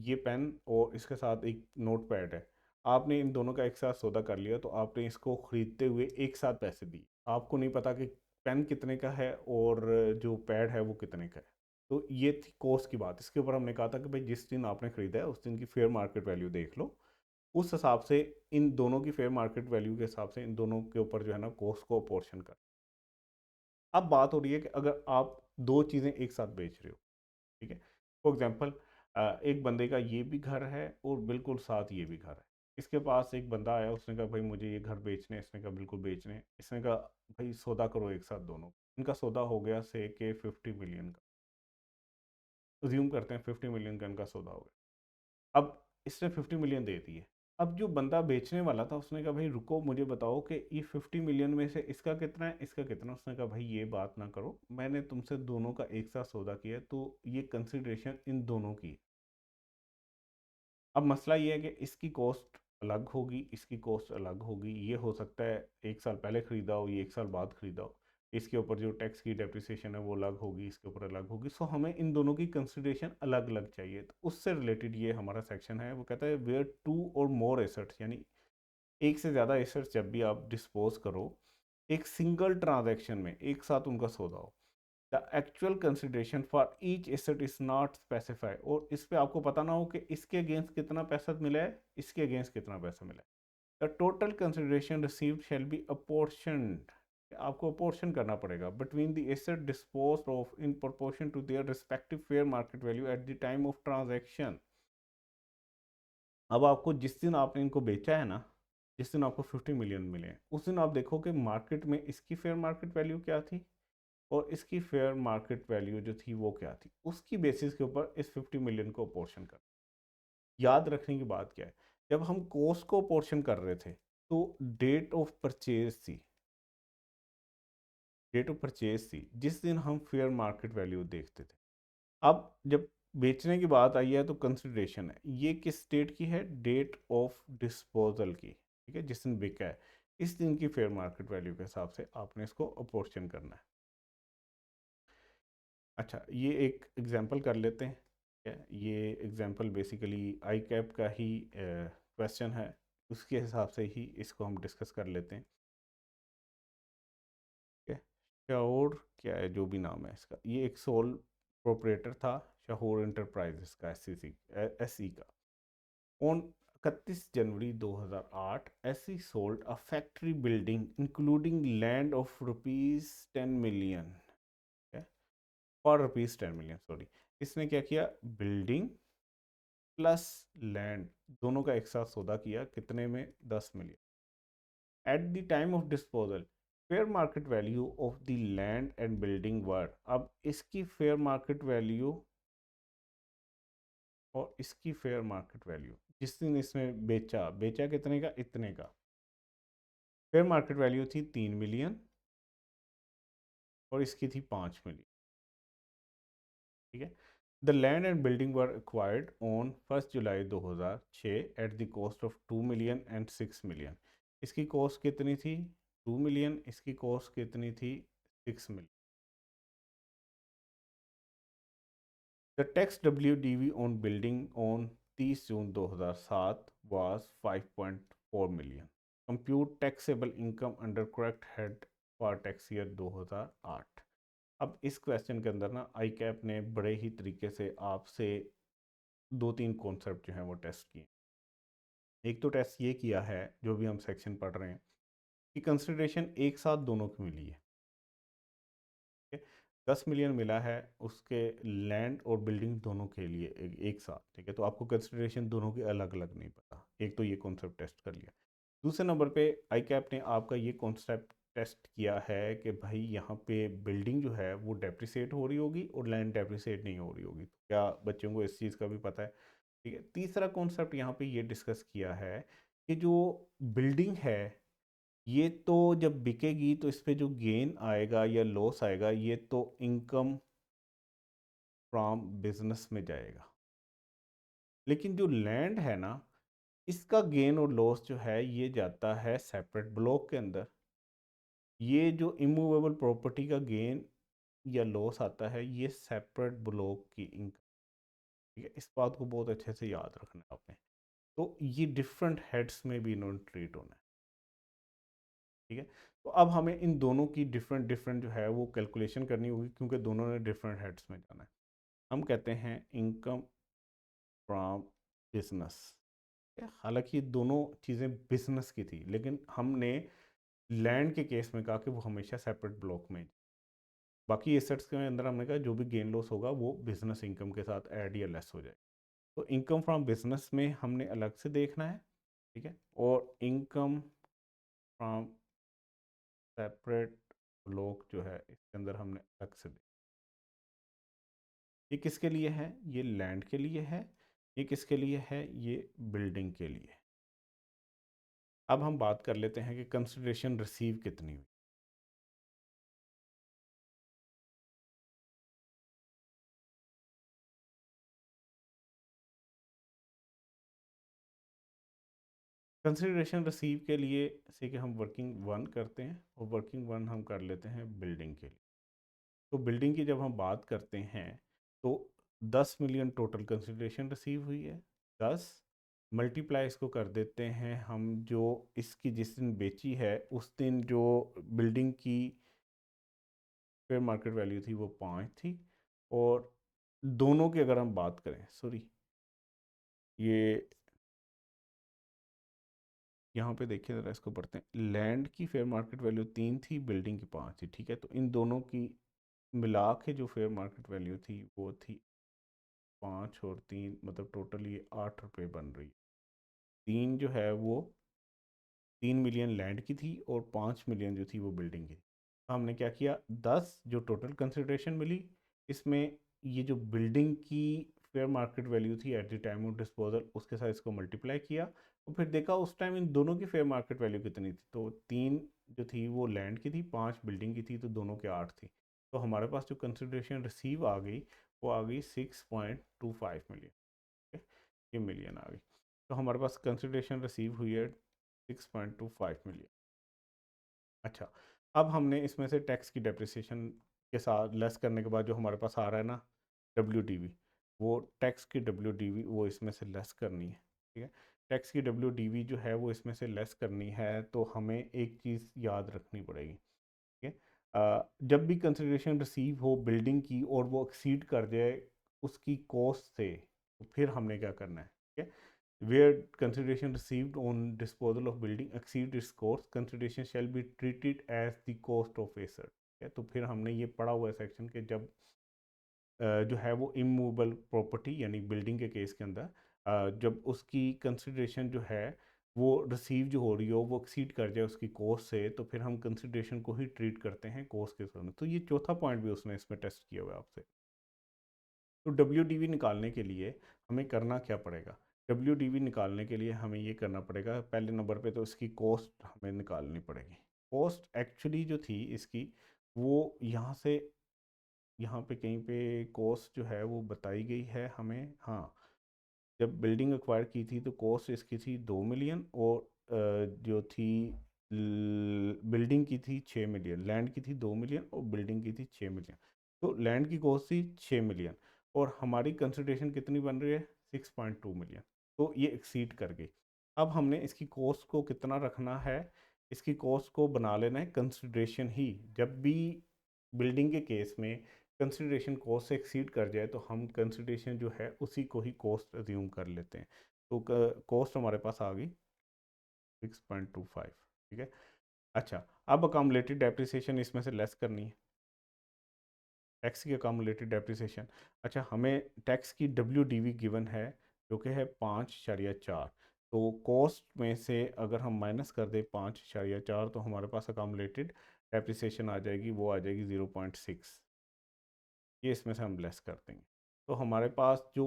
ये पेन और इसके साथ एक नोट पैड है, आपने इन दोनों का एक साथ सौदा कर लिया, तो आपने इसको खरीदते हुए एक साथ पैसे दिए, आपको नहीं पता कि पेन कितने का है और जो पैड है वो कितने का है। तो ये थी कॉस्ट की बात। इसके ऊपर हमने कहा था कि भाई जिस दिन आपने खरीदा है उस दिन की फेयर मार्केट वैल्यू देख लो, उस हिसाब से इन दोनों की फेयर मार्केट वैल्यू के हिसाब से इन दोनों के ऊपर जो है ना कॉस्ट को अपोर्शन कर। अब बात हो रही है कि अगर आप दो चीज़ें एक साथ बेच रहे हो, ठीक है, फॉर एग्जांपल एक बंदे का ये भी घर है और बिल्कुल साथ ये भी घर है। इसके पास एक बंदा आया, उसने कहा भाई मुझे ये घर बेचने हैं, इसने कहा बिल्कुल बेचने हैं। इसने कहा भाई सौदा करो एक साथ दोनों। इनका सौदा हो गया से के 50 मिलियन का, अज्यूम करते हैं 50 मिलियन का इनका सौदा हो गया। अब इसने 50 मिलियन दे दिए। अब जो बंदा बेचने वाला था उसने कहा भाई रुको, मुझे बताओ कि ये 50 मिलियन में से इसका कितना है, इसका कितना। उसने कहा भाई ये बात ना करो, मैंने तुमसे दोनों का एक साथ सौदा किया, तो ये कंसिडरेशन इन दोनों की है। अब मसला ये है कि इसकी कॉस्ट अलग होगी, इसकी कॉस्ट अलग होगी। ये हो सकता है एक साल पहले ख़रीदा हो, ये एक साल बाद ख़रीदा हो। इसके ऊपर जो टैक्स की डेप्रिसिएशन है वो अलग होगी, इसके ऊपर अलग होगी। सो हमें इन दोनों की कंसिडरेशन अलग अलग चाहिए। तो उससे रिलेटेड ये हमारा सेक्शन है, वो कहता है where two or more assets, यानी एक से ज़्यादा एसेट्स जब भी आप डिस्पोज करो एक सिंगल ट्रांजैक्शन में, एक साथ उनका सौदा हो, the actual consideration for each asset is not specify, और इस पे आपको पता ना हो कि इसके अगेंस्ट कितना पैसा मिला है, इसके अगेंस्ट कितना पैसा मिला है। The total consideration received shall be apportioned, आपको अपोर्शन करना पड़ेगा between the asset disposed of in proportion to their respective fair market value at the time of transaction. अब आपको जिस दिन आपने इनको बेचा है ना, जिस दिन आपको 50 मिलियन मिले हैं, उस दिन आप देखो कि मार्केट में इसकी फेयर मार्केट वैल्यू क्या थी और इसकी फेयर मार्केट वैल्यू जो थी वो क्या थी। उसकी बेसिस के ऊपर इस 50 मिलियन को पोर्शन कर। याद रखने की बात क्या है, जब हम कॉस्ट को पोर्शन कर रहे थे तो डेट ऑफ परचेज थी, डेट ऑफ परचेज थी जिस दिन हम फेयर मार्केट वैल्यू देखते थे। अब जब बेचने की बात आई है तो कंसिडरेशन है, ये किस डेट की है, डेट ऑफ डिस्पोजल की। ठीक है, जिस दिन बिका है इस दिन की फेयर मार्केट वैल्यू के हिसाब से आपने इसको अपोर्शन करना है। अच्छा, ये एक एग्जांपल कर लेते हैं। ठीक है, ये एग्जांपल बेसिकली आई कैप का ही क्वेश्चन है, उसके हिसाब से ही इसको हम डिस्कस कर लेते हैं। ठीक है, शाहूर क्या है, जो भी नाम है इसका, ये एक सोल प्रोपरेटर था शाहूर इंटरप्राइजेस का, एसई का। On 31 January 2008 SE sold a factory building including land of ₹10 million, for ₹10 million, sorry. इसने क्या किया, बिल्डिंग प्लस लैंड दोनों का एक साथ सौदा किया, कितने में, 10 million. At the time of disposal fair market value of the land and building were, अब इसकी फेयर मार्केट वैल्यू और इसकी फेयर मार्केट वैल्यू जिस दिन इसने बेचा, बेचा कितने का, इतने का। फेयर मार्केट वैल्यू थी 3 मिलियन और इसकी थी 5 मिलियन। ठीक है, the land and building were acquired on 1 July 2006 at the cost of 2 million and 6 million. इसकी कॉस्ट कितनी थी, 2 मिलियन, इसकी कॉस्ट कितनी थी, 6 million. The tax WDV on building on 30 June 2007 was 5.4 million. Compute taxable income under correct head for tax year 2008। अब इस question के अंदर ना आई कैप ने बड़े ही तरीके से आपसे दो तीन कॉन्सेप्ट जो हैं वो टेस्ट किए। एक तो टेस्ट ये किया है, जो भी हम सेक्शन पढ़ रहे हैं, कि कंसिडरेशन एक साथ दोनों की मिली है। ठीक है, 10 मिलियन मिला है उसके लैंड और बिल्डिंग दोनों के लिए एक साथ। ठीक है, तो आपको कंसिडरेशन दोनों की अलग अलग नहीं पता। एक तो ये कॉन्सेप्ट टेस्ट कर लिया। दूसरे नंबर पे आई कैप ने आपका ये कॉन्सेप्ट टेस्ट किया है कि भाई यहाँ पे बिल्डिंग जो है वो डेप्रिसिएट हो रही होगी और लैंड डेप्रिसिएट नहीं हो रही होगी। तो क्या बच्चों को इस चीज़ का भी पता है। ठीक है, तीसरा कॉन्सेप्ट यहाँ पे ये डिस्कस किया है कि जो बिल्डिंग है ये तो जब बिकेगी तो इस पे जो गेन आएगा या लॉस आएगा ये तो इनकम फ्रॉम बिजनेस में जाएगा। लेकिन जो लैंड है ना, इसका गेन और लॉस जो है ये जाता है सेपरेट ब्लॉक के अंदर। ये जो इमूवेबल प्रॉपर्टी का गेन या लॉस आता है ये सेपरेट ब्लॉक की इनकम, ठीक है। इस बात को बहुत अच्छे से याद रखना है आपने। तो ये डिफरेंट हेड्स में भी इन्होंने ट्रीट होना है, ठीक है। तो अब हमें इन दोनों की डिफरेंट डिफरेंट जो है वो कैलकुलेशन करनी होगी, क्योंकि दोनों ने डिफरेंट हेड्स में जाना है। हम कहते हैं इनकम फ्रॉम बिजनेस, हालांकि ये दोनों चीज़ें बिजनेस की थी, लेकिन हमने लैंड के केस में कहा कि वो हमेशा सेपरेट ब्लॉक में, बाकी एसेट्स के अंदर हमने कहा जो भी गेन लॉस होगा वो बिजनेस इनकम के साथ ऐड या लेस हो जाए। तो इनकम फ्रॉम बिजनेस में हमने अलग से देखना है, ठीक है। और इनकम फ्रॉम सेपरेट ब्लॉक जो है इसके अंदर हमने अलग से देखना। ये किसके लिए है? ये लैंड के लिए है। ये किसके लिए है? ये बिल्डिंग के लिए। अब हम बात कर लेते हैं कि कंसिडरेशन रिसीव कितनी हुई। कंसिडरेशन रिसीव के लिए से कि हम वर्किंग वन करते हैं, और वर्किंग वन हम कर लेते हैं बिल्डिंग के लिए। तो बिल्डिंग की जब हम बात करते हैं तो 10 मिलियन टोटल कंसिडरेशन रिसीव हुई है। 10 मल्टीप्लाई इसको कर देते हैं हम, जो इसकी जिस दिन बेची है उस दिन जो बिल्डिंग की फेयर मार्केट वैल्यू थी वो 5 थी। और दोनों की अगर हम बात करें, सॉरी, ये यहाँ पे देखिए ज़रा, इसको पढ़ते हैं। लैंड की फेयर मार्केट वैल्यू 3 थी, बिल्डिंग की 5 थी, ठीक है। तो इन दोनों की मिला के जो फेयर मार्केट वैल्यू थी वो थी 5 और 3, मतलब टोटल ये 8 रुपये बन रही है। 3 जो है वो 3 मिलियन लैंड की थी और 5 मिलियन जो थी वो बिल्डिंग की थी। तो हमने क्या किया, 10 जो टोटल कंसिडरेशन मिली, इसमें ये जो बिल्डिंग की फेयर मार्केट वैल्यू थी eight the time of disposal उसके साथ इसको मल्टीप्लाई किया, और फिर देखा उस टाइम इन दोनों की फेयर मार्केट वैल्यू कितनी थी। तो 3 जो थी वो लैंड की थी, 5 बिल्डिंग की थी, तो दोनों के 8 थी। तो हमारे पास जो कंसिडरेशन रिसीव आ गई वो आ गई 6.25 मिलियन, ठीक है। ये मिलियन आ गई। तो हमारे पास कंसिडरेशन रिसीव हुई है 6.25 मिलियन। अच्छा, अब हमने इसमें से टैक्स की डेप्रिसिएशन के साथ लेस करने के बाद जो हमारे पास आ रहा है ना WDV, वो टैक्स की WDV वो इसमें से लेस करनी है, ठीक है। टैक्स की WDV जो है वो इसमें से लेस करनी है, तो हमें एक चीज़ याद रखनी पड़ेगी, ठीक है। जब भी कंसिडरेशन रिसीव हो बिल्डिंग की और वो एक्सीड कर जाए उसकी कॉस्ट से, तो फिर हमने क्या करना है, ठीक है। Where consideration received on disposal of building exceed its cost, consideration shall be treated as the cost of asset, है। तो फिर हमने ये पढ़ा हुआ है सेक्शन के जब जो है वो इमूवेबल प्रॉपर्टी यानी बिल्डिंग के केस के अंदर जब उसकी कंसिडरेशन जो है वो रिसीव जो हो रही हो वो एक्सीड कर जाए उसकी कॉस्ट से, तो फिर हम कंसिडरेशन को ही ट्रीट करते हैं कॉस्ट के सामने। तो ये चौथा पॉइंट भी उसने इसमें टेस्ट किया हुआ है आपसे। तो WDV निकालने के लिए हमें करना क्या पड़ेगा? WDV निकालने के लिए हमें ये करना पड़ेगा, पहले नंबर पे तो इसकी कॉस्ट हमें निकालनी पड़ेगी। कॉस्ट एक्चुअली जो थी इसकी वो यहाँ से यहाँ पे कहीं पे कॉस्ट जो है वो बताई गई है हमें। हाँ, जब बिल्डिंग एक्वायर की थी तो कॉस्ट इसकी थी 2 मिलियन, और जो थी बिल्डिंग की थी 6 मिलियन, लैंड की थी 2 मिलियन और बिल्डिंग की थी 6 मिलियन। तो लैंड की कॉस्ट थी 6 मिलियन और हमारी कंसिडरेशन कितनी बन रही है 6.2 मिलियन, तो ये एक्सीड कर गई। अब हमने इसकी कॉस्ट को कितना रखना है, इसकी कॉस्ट को बना लेना है कंसिडरेशन ही। जब भी बिल्डिंग के केस में कंसिडरेशन कॉस्ट से एक्सीड कर जाए तो हम कंसिडरेशन जो है उसी को ही कॉस्ट अज्यूम कर लेते हैं। तो कॉस्ट हमारे पास आ गई 6.25, ठीक है। अच्छा, अब अकामुलेटेड डेप्रिसिएशन इसमें से लेस करनी है, टैक्स की अकामुलेटेड डेप्रिसिएशन। अच्छा, हमें टैक्स की WDV गिवन है जो कि है 5.4, तो कॉस्ट में से अगर हम माइनस कर दें 5.4 तो हमारे पास अकामुलेटेड डेप्रिसिएशन आ जाएगी, वो आ जाएगी 0.6। ये इसमें से हम लेस कर देंगे, तो हमारे पास जो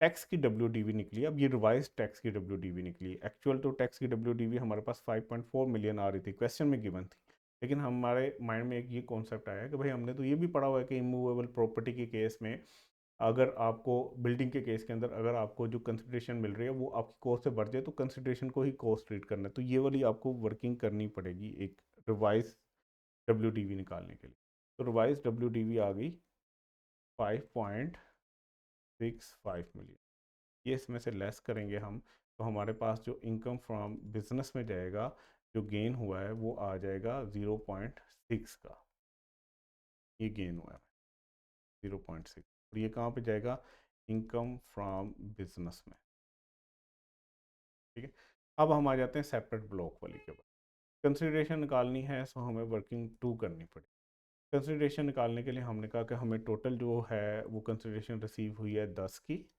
टैक्स की WDV निकली, अब ये रिवाइज टैक्स की WDV निकली। एक्चुअल तो टैक्स की WDV हमारे पास 5.4 मिलियन आ रही थी, क्वेश्चन में गिवन थी, लेकिन हमारे माइंड में एक ये कॉन्सेप्ट आया कि भाई हमने तो ये भी पढ़ा हुआ है कि इमूवेबल प्रॉपर्टी के केस में अगर आपको बिल्डिंग के केस के अंदर अगर आपको जो कंसिडरेशन मिल रही है वो आपकी कॉस्ट से बढ़ जाए तो कंसिडरेशन को ही कॉस्ट ट्रीट करना है। तो ये वाली आपको वर्किंग करनी पड़ेगी एक रिवाइज WDV निकालने के लिए। तो रिवाइज WDV आ गई 5.65 मिलियन। ये इसमें से लेस करेंगे हम, तो हमारे पास जो इनकम फ्रॉम बिजनेस में जाएगा, जो गेन हुआ है वो आ जाएगा 0.6 का। ये गेन हुआ है 0.6, और ये कहाँ पे जाएगा? इनकम फ्रॉम बिजनेस में। ठीक है, अब हम आ जाते हैं सेपरेट ब्लॉक वाली के बाद। कंसिडरेशन निकालनी है, सो हमें वर्किंग 2 करनी पड़ेगी। कंसिडरेशन निकालने के लिए हमने कहा कि हमें टोटल जो है वो कंसिडरेशन रिसीव हुई है 10 की।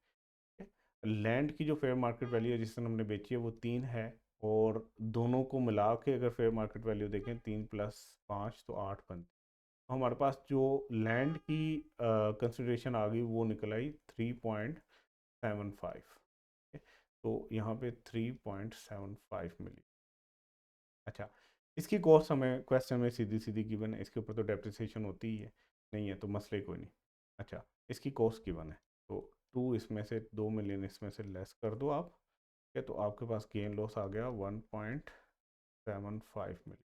लैंड की जो फेयर मार्केट वैल्यू है जिस दिन हमने बेची है वो 3 है, और दोनों को मिला के अगर फेयर मार्केट वैल्यू देखें 3 + 5 तो 8 बनती। तो हमारे पास जो लैंड की कंसिडरेशन आ गई वो निकल आई 3.75। तो यहाँ पे 3.75 मिली। अच्छा, इसकी कॉस्ट हमें क्वेश्चन में सीधी सीधी गिवन है, इसके ऊपर तो डेप्रिसिएशन होती ही है, नहीं है तो मसले कोई नहीं। अच्छा, इसकी कॉस्ट गिवन है, तो 2 इसमें से 2 मिलियन इसमें से लेस कर दो आप, ठीक है, तो आपके पास गेन लॉस आ गया 1.75 मिलियन।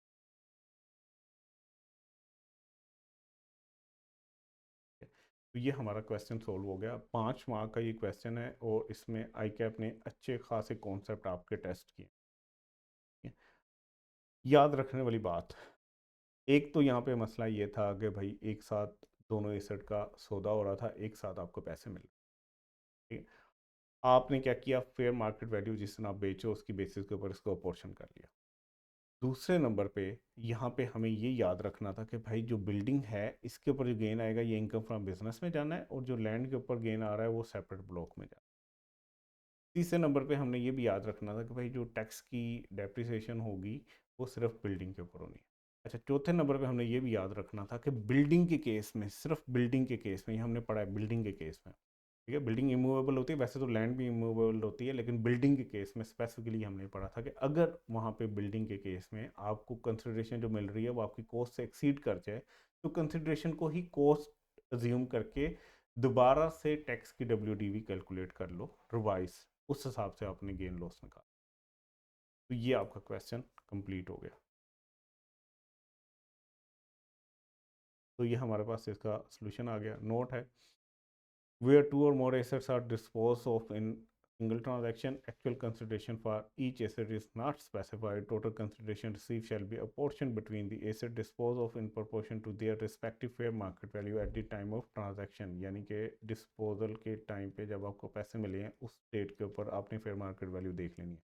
तो ये हमारा क्वेश्चन सोल्व हो गया। 5 मार्क का ये क्वेश्चन है, और इसमें आई कैप ने अच्छे खासे कॉन्सेप्ट आपके टेस्ट किए। याद रखने वाली बात, एक तो यहाँ पे मसला ये था कि भाई एक साथ दोनों एसेट का सौदा हो रहा था, एक साथ आपको पैसे मिल रहे, ठीक है। आपने क्या किया, फेयर मार्केट वैल्यू जिस दिन आप बेचो उसकी बेसिस के ऊपर इसको अपोर्शन कर लिया। दूसरे नंबर पे यहाँ पे हमें ये याद रखना था कि भाई जो बिल्डिंग है इसके ऊपर जो गेन आएगा ये इनकम फ्रॉम बिजनेस में जाना है, और जो लैंड के ऊपर गेन आ रहा है वो सेपरेट ब्लॉक में जाना है। तीसरे नंबर पे हमने ये भी याद रखना था कि भाई जो टैक्स की डेप्रिसिएशन होगी वो सिर्फ बिल्डिंग के ऊपर होनी है। अच्छा, चौथे नंबर पे हमने ये भी याद रखना था कि बिल्डिंग के केस में, सिर्फ बिल्डिंग के केस में, ये हमने पढ़ा है बिल्डिंग के केस में, ठीक है, बिल्डिंग इमूवेबल होती है, वैसे तो लैंड भी इमूवेबल होती है, लेकिन बिल्डिंग के केस में स्पेसिफिकली हमने पढ़ा था कि अगर वहाँ पे बिल्डिंग के केस में आपको कंसिडरेशन जो मिल रही है वो आपकी कॉस्ट से एक्सीड कर जाए, तो कंसिडरेशन को ही कॉस्ट अज्यूम करके दोबारा से टैक्स की WDV कैलकुलेट कर लो रिवाइज, उस हिसाब से आपने गेन लॉस निकाला। तो ये आपका क्वेश्चन कंप्लीट हो गया। तो ये हमारे पास इसका सोल्यूशन आ गया। नोट है, where 2 or more assets are disposed of in single transaction, actual consideration for each asset is not specified. Total consideration received shall be apportioned between the asset disposed of in proportion to their respective fair market value at the time of transaction. यानी कि disposal के time पे जब आपको पैसे मिले हैं उस डेट के ऊपर आपने फेयर मार्केट वैल्यू देख लेनी है।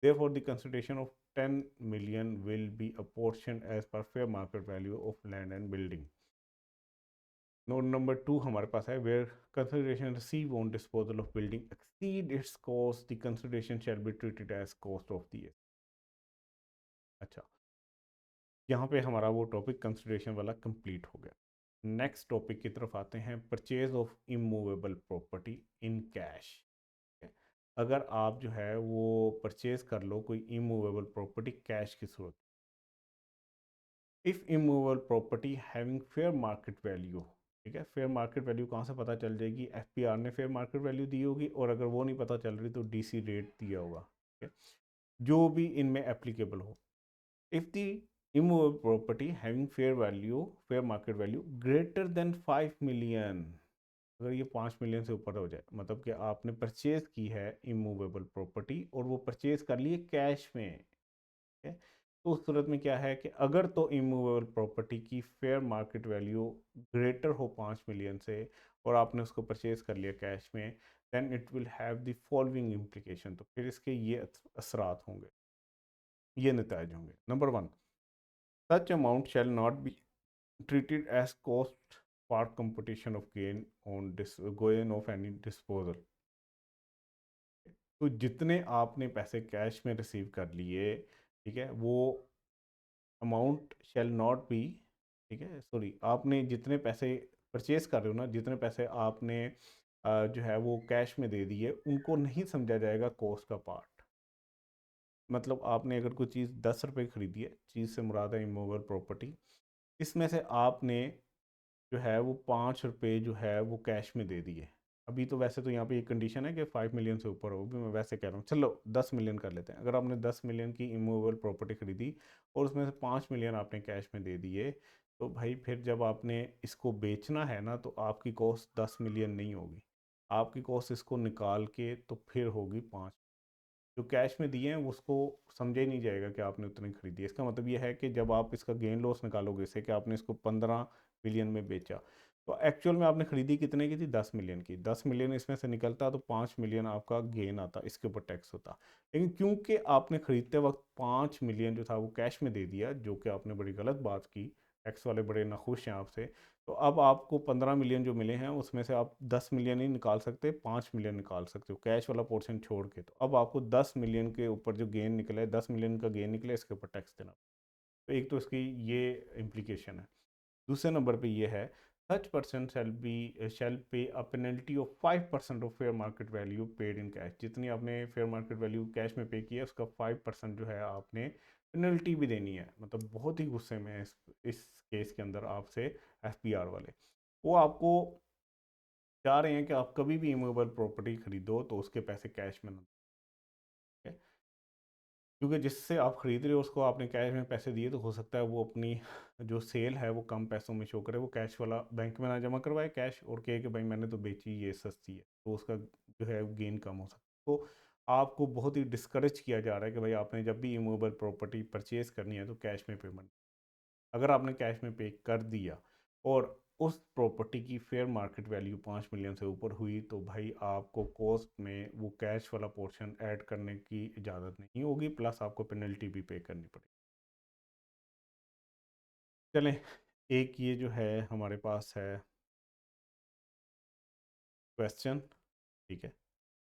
Therefore, the consideration of 10 million will be apportioned as per fair market value of land and building. Note number 2 हमारे पास है, where consideration receive on disposal of building exceed its cost, the consideration shall be treated as cost of the. अच्छा, यहाँ पे हमारा वो topic consideration वाला complete हो गया। नेक्स्ट टॉपिक की तरफ आते हैं, purchase of immovable property in cash. अगर आप जो है वो परचेज कर लो कोई इमूवेबल प्रॉपर्टी कैश की सूरत, if immovable property having fair market value, ठीक है, फेयर मार्केट वैल्यू कहाँ से पता चल जाएगी? FPR ने फेयर मार्केट वैल्यू दी होगी, और अगर वो नहीं पता चल रही तो DC रेट दिया होगा, ठीक है, जो भी इनमें एप्लीकेबल हो। If the immovable property having fair value, fair market value greater than 5 million, अगर ये 5 मिलियन से ऊपर हो जाए, मतलब कि आपने परचेज की है इमूवेबल प्रॉपर्टी और वो परचेज कर लिए कैश में, ठीक है, तो उस सूरत में क्या है कि अगर तो इमूवेबल प्रॉपर्टी की फेयर मार्केट वैल्यू ग्रेटर हो 5 मिलियन से और आपने उसको परचेज कर लिया कैश में, then it will have the following implication. तो फिर इसके ये असरात होंगे, ये नतीजे होंगे। Number 1, such amount shall not be treated as cost for computation of gain of any disposal। तो जितने आपने पैसे कैश में रिसीव कर लिए, ठीक है, वो अमाउंट शैल नॉट बी, ठीक है, सॉरी, आपने जितने पैसे परचेज कर रहे हो ना, जितने पैसे आपने जो है वो कैश में दे दिए, उनको नहीं समझा जाएगा कॉस्ट का पार्ट। मतलब आपने अगर कोई चीज़ 10 रुपये खरीदी है, चीज़ से मुराद है इमूवेबल प्रॉपर्टी, इसमें से आपने जो है वो 5 रुपये जो है वो कैश में दे दिए, अभी तो वैसे तो यहाँ पे एक कंडीशन है कि 5 मिलियन से ऊपर हो, भी मैं वैसे कह रहा हूँ, चलो 10 मिलियन कर लेते हैं। अगर आपने 10 मिलियन की इमूवेबल प्रॉपर्टी खरीदी और उसमें से 5 मिलियन आपने कैश में दे दिए, तो भाई फिर जब आपने इसको बेचना है ना, तो आपकी कॉस्ट 10 मिलियन नहीं होगी, आपकी कॉस्ट इसको निकाल के तो फिर होगी 5। जो कैश में दिए हैं उसको समझा ही नहीं जाएगा कि आपने उतनी खरीदी है। इसका मतलब ये है कि जब आप इसका गेन लॉस निकालोगे इससे कि आपने इसको 15 मिलियन में बेचा, तो एक्चुअल में आपने खरीदी कितने की थी, 10 मिलियन की। 10 मिलियन इसमें से निकलता तो 5 मिलियन आपका गेन आता, इसके ऊपर टैक्स होता। लेकिन क्योंकि आपने खरीदते वक्त 5 मिलियन जो था वो कैश में दे दिया, जो कि आपने बड़ी गलत बात की, टैक्स वाले बड़े नाखुश हैं आपसे, तो अब आपको 15 मिलियन जो मिले हैं उसमें से आप 10 मिलियन ही निकाल सकते, 5 मिलियन निकाल सकते हो कैश वाला पोर्शन छोड़ के। तो अब आपको 10 मिलियन के ऊपर जो गेन निकला है, 10 मिलियन का गेन निकला है, इसके ऊपर टैक्स देना। तो एक तो इसकी ये इम्प्लीकेशन है। दूसरे नंबर पे ये है, सच पर्सन शैल पे a penalty of 5% of fair market value paid in cash. जितनी आपने फेयर मार्केट वैल्यू कैश में पे किया है उसका 5% जो है आपने पेनल्टी भी देनी है। मतलब बहुत ही गुस्से में है इस केस के अंदर आपसे एफपीआर वाले। वो आपको चाह रहे हैं कि आप कभी भी इमूवेबल प्रॉपर्टी खरीदो तो उसके पैसे कैश में ना दें। क्योंकि जिससे आप खरीद रहे हो उसको आपने कैश में पैसे दिए, तो हो सकता है वो अपनी जो सेल है वो कम पैसों में शो करे, वो कैश वाला बैंक में ना जमा करवाए कैश, और कहे कि भाई मैंने तो बेची, ये सस्ती है, तो उसका जो है गेन कम हो सकता है। तो आपको बहुत ही डिस्करेज किया जा रहा है कि भाई आपने जब भी इमूवेबल प्रॉपर्टी परचेज करनी है तो कैश में पेमेंट। अगर आपने कैश में पे कर दिया और उस प्रॉपर्टी की फेयर मार्केट वैल्यू 5 मिलियन से ऊपर हुई, तो भाई आपको कॉस्ट में वो कैश वाला पोर्शन ऐड करने की इजाज़त नहीं होगी, प्लस आपको पेनल्टी भी पे करनी पड़ेगी। चलें, एक ये जो है हमारे पास है क्वेश्चन, ठीक है,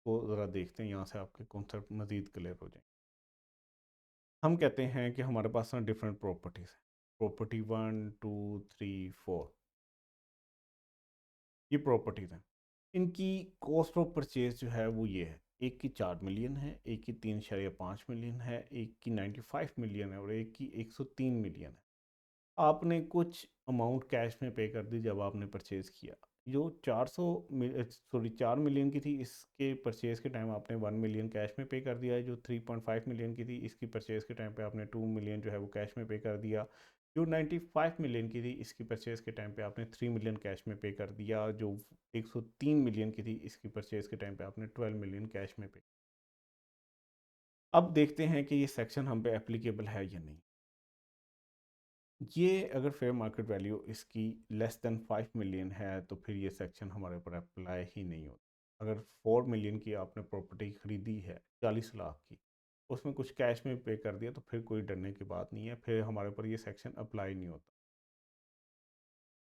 तो ज़रा देखते हैं यहाँ से आपके कॉन्सेप्ट मज़ीद क्लियर हो जाए। हम कहते हैं कि हमारे पास ना डिफरेंट प्रॉपर्टीज़ हैं, प्रॉपर्टी 1 2 3 4, ये प्रॉपर्टीज़ हैं। इनकी कॉस्ट ऑफ परचेज जो है वो ये है, एक की 4 मिलियन है, एक की 3.5 मिलियन है, एक की 95 मिलियन है, और एक की 103 मिलियन है। आपने कुछ अमाउंट कैश में पे कर दी जब आपने परचेज़ किया। जो 4 मिलियन की थी इसके परचेज़ के टाइम आपने 1 मिलियन कैश में पे कर दिया है। जो 3.5 मिलियन की थी इसकी परचेज़ के टाइम पे आपने 2 मिलियन जो है वो कैश में पे कर दिया। जो 95 मिलियन की थी इसकी परचेज़ के टाइम पे आपने 3 मिलियन कैश में पे कर दिया। जो 103 मिलियन की थी इसकी परचेज़ के टाइम पे आपने 12 मिलियन कैश में पे। अब देखते हैं कि ये सेक्शन हम पे एप्लीकेबल है या नहीं। ये अगर फेयर मार्केट वैल्यू इसकी लेस देन 5 मिलियन है तो फिर ये सेक्शन हमारे ऊपर अप्लाई ही नहीं होता। अगर 4 मिलियन की आपने प्रॉपर्टी खरीदी है, 40 लाख की, उसमें कुछ कैश में पे कर दिया, तो फिर कोई डरने की बात नहीं है, फिर हमारे ऊपर ये सेक्शन अप्लाई नहीं होता।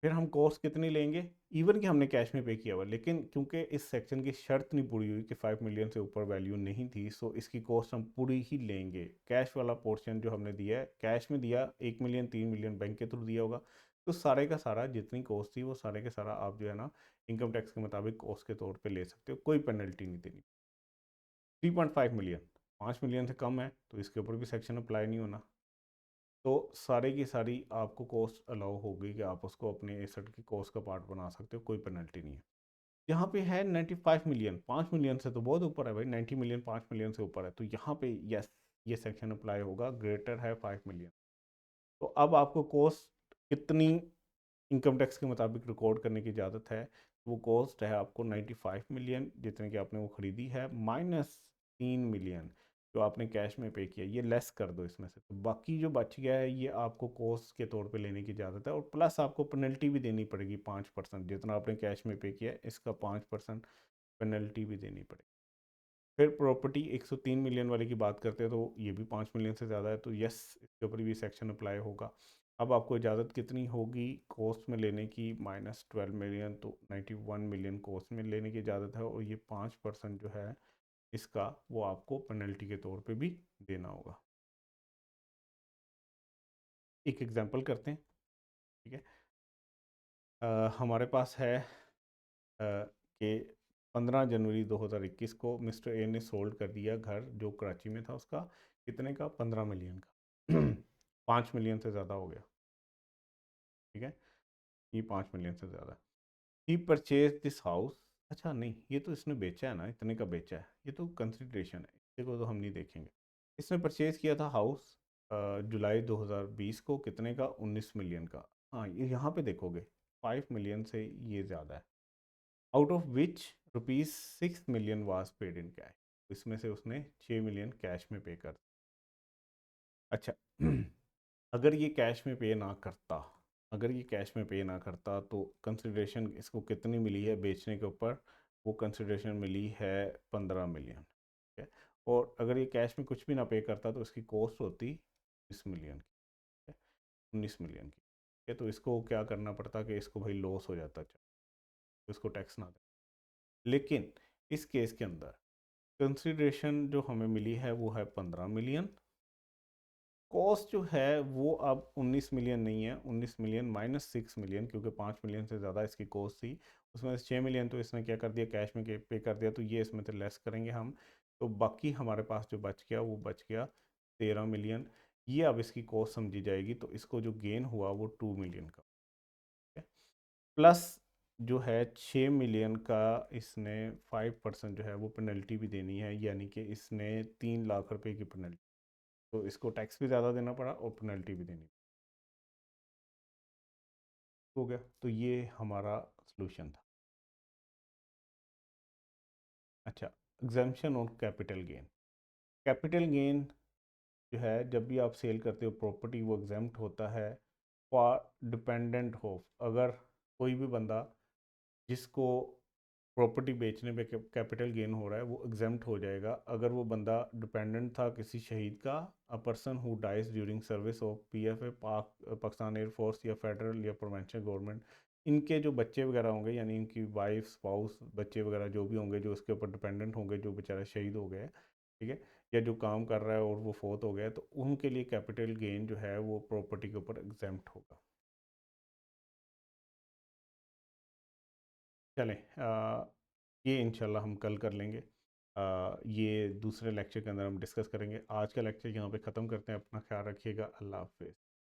फिर हम कॉस्ट कितनी लेंगे, इवन कि हमने कैश में पे किया हुआ, लेकिन क्योंकि इस सेक्शन की शर्त नहीं पूरी हुई कि 5 मिलियन से ऊपर वैल्यू नहीं थी, सो इसकी कॉस्ट हम पूरी ही लेंगे। कैश वाला पोर्शन जो हमने दिया है, कैश में दिया 1 मिलियन, 3 मिलियन बैंक के थ्रू दिया होगा, तो सारे का सारा जितनी कॉस्ट थी वो सारे का सारा आप जो है ना इनकम टैक्स के मुताबिक कॉस्ट के तौर पर ले सकते हो, कोई पेनल्टी नहीं देनी। 3.5 मिलियन, 5 मिलियन से कम है तो इसके ऊपर भी सेक्शन अप्लाई नहीं होना। तो सारी की सारी आपको कॉस्ट अलाउ होगी कि आप उसको अपने एसेट की कॉस्ट का पार्ट बना सकते हो, कोई पेनल्टी नहीं है। यहाँ पे है 95 मिलियन, 5 मिलियन से तो बहुत ऊपर है भाई, 90 मिलियन 5 मिलियन से ऊपर है, तो यहाँ पे यस ये सेक्शन अप्लाई होगा, ग्रेटर है 5 मिलियन। तो अब आपको कॉस्ट कितनी इनकम टैक्स के मुताबिक रिकॉर्ड करने की इजाज़त है। वो कॉस्ट है आपको 95 मिलियन जितने की आपने वो ख़रीदी है, माइनस 3 मिलियन जो आपने कैश में पे किया, ये लेस कर दो इसमें से, तो बाकी जो बच गया है ये आपको कॉस्ट के तौर पे लेने की इजाज़त है। और प्लस आपको पेनल्टी भी देनी पड़ेगी 5%, जितना आपने कैश में पे किया है इसका 5% पेनल्टी भी देनी पड़ेगी। फिर प्रॉपर्टी 103 मिलियन वाले की बात करते हैं तो ये भी 5 मिलियन से ज़्यादा है, तो यस इसके ऊपर भी सेक्शन अप्लाई होगा। अब आपको इजाज़त कितनी होगी कॉस्ट में लेने की, -12 मिलियन, तो 91 मिलियन कॉस्ट में लेने की इजाज़त है, और ये 5% जो है इसका वो आपको पेनल्टी के तौर पे भी देना होगा। एक एग्जांपल करते हैं, ठीक है। हमारे पास है कि 15 जनवरी 2021 को मिस्टर ए ने सोल्ड कर दिया घर जो कराची में था उसका, कितने का, 15 मिलियन का। 5 मिलियन से ज़्यादा हो गया, ठीक है, ये 5 मिलियन से ज़्यादा। ही परचेज दिस हाउस अच्छा नहीं, ये तो इसने बेचा है ना, इतने का बेचा है, ये तो कंसिडरेशन है, इसी को तो हम नहीं देखेंगे। इसने परचेज किया था हाउस जुलाई 2020 को, कितने का, 19 मिलियन का। हाँ, ये यहाँ पे देखोगे 5 मिलियन से ये ज़्यादा है, out of which ₹6 million was paid in cash. इसमें से उसने 6 मिलियन कैश में पे कर। अच्छा अगर ये कैश में पे ना करता, अगर ये कैश में पे ना करता तो कंसिडरेशन इसको कितनी मिली है बेचने के ऊपर, वो कंसिडरेशन मिली है 15 मिलियन। ठीक है, और अगर ये कैश में कुछ भी ना पे करता तो इसकी कॉस्ट होती 19 मिलियन की। ठीक है, 19 मिलियन की। ठीक है, तो इसको क्या करना पड़ता कि इसको भाई लॉस हो जाता, तो इसको टैक्स ना दे। लेकिन इस केस के अंदर कंसिडरेशन जो हमें मिली है वो है 15 मिलियन। कॉस्ट जो है वो अब 19 मिलियन नहीं है, 19 मिलियन माइनस 6 मिलियन, क्योंकि 5 मिलियन से ज़्यादा इसकी कॉस्ट थी। उसमें से 6 मिलियन तो इसने क्या कर दिया, कैश में पे कर दिया, तो ये इसमें से लेस करेंगे हम। तो बाकी हमारे पास जो बच गया वो बच गया 13 मिलियन। ये अब इसकी कॉस्ट समझी जाएगी, तो इसको जो गेन हुआ वो 2 मिलियन का है। प्लस जो है 6 मिलियन का इसने 5% जो है वो पेनल्टी भी देनी है, यानी कि इसने 3 लाख रुपए की पेनल्टी, तो इसको टैक्स भी ज़्यादा देना पड़ा और पेनल्टी भी देनी हो गया। तो ये हमारा सॉल्यूशन था। अच्छा, exemption on capital gain. Capital gain जो है जब भी आप सेल करते हो प्रॉपर्टी, वो एग्जाम्प्ट होता है फॉर डिपेंडेंट हो। अगर कोई भी बंदा जिसको प्रॉपर्टी बेचने पे कैपिटल गेन हो रहा है वो एग्जाम्प्ट हो जाएगा। अगर वो बंदा डिपेंडेंट था किसी शहीद का, a person who dies during service of PFA, Pakistan air force या फेडरल या प्रोविंशियल गवर्नमेंट, इनके जो बच्चे वगैरह होंगे, यानी इनकी वाइफ स्पाउस बच्चे वगैरह जो भी होंगे जो उसके ऊपर डिपेंडेंट होंगे, जो बेचारा शहीद हो गया है, ठीक है, या जो काम कर रहा है और वो फोत हो गया, तो उनके लिए कैपिटल गेन जो है वो प्रॉपर्टी के ऊपर एग्जाम्प्ट होगा। चलें, ये इंशाल्लाह हम कल कर लेंगे। ये दूसरे लेक्चर के अंदर हम डिस्कस करेंगे। आज का लेक्चर यहाँ पे ख़त्म करते हैं। अपना ख्याल रखिएगा। अल्लाह हाफ़िज़।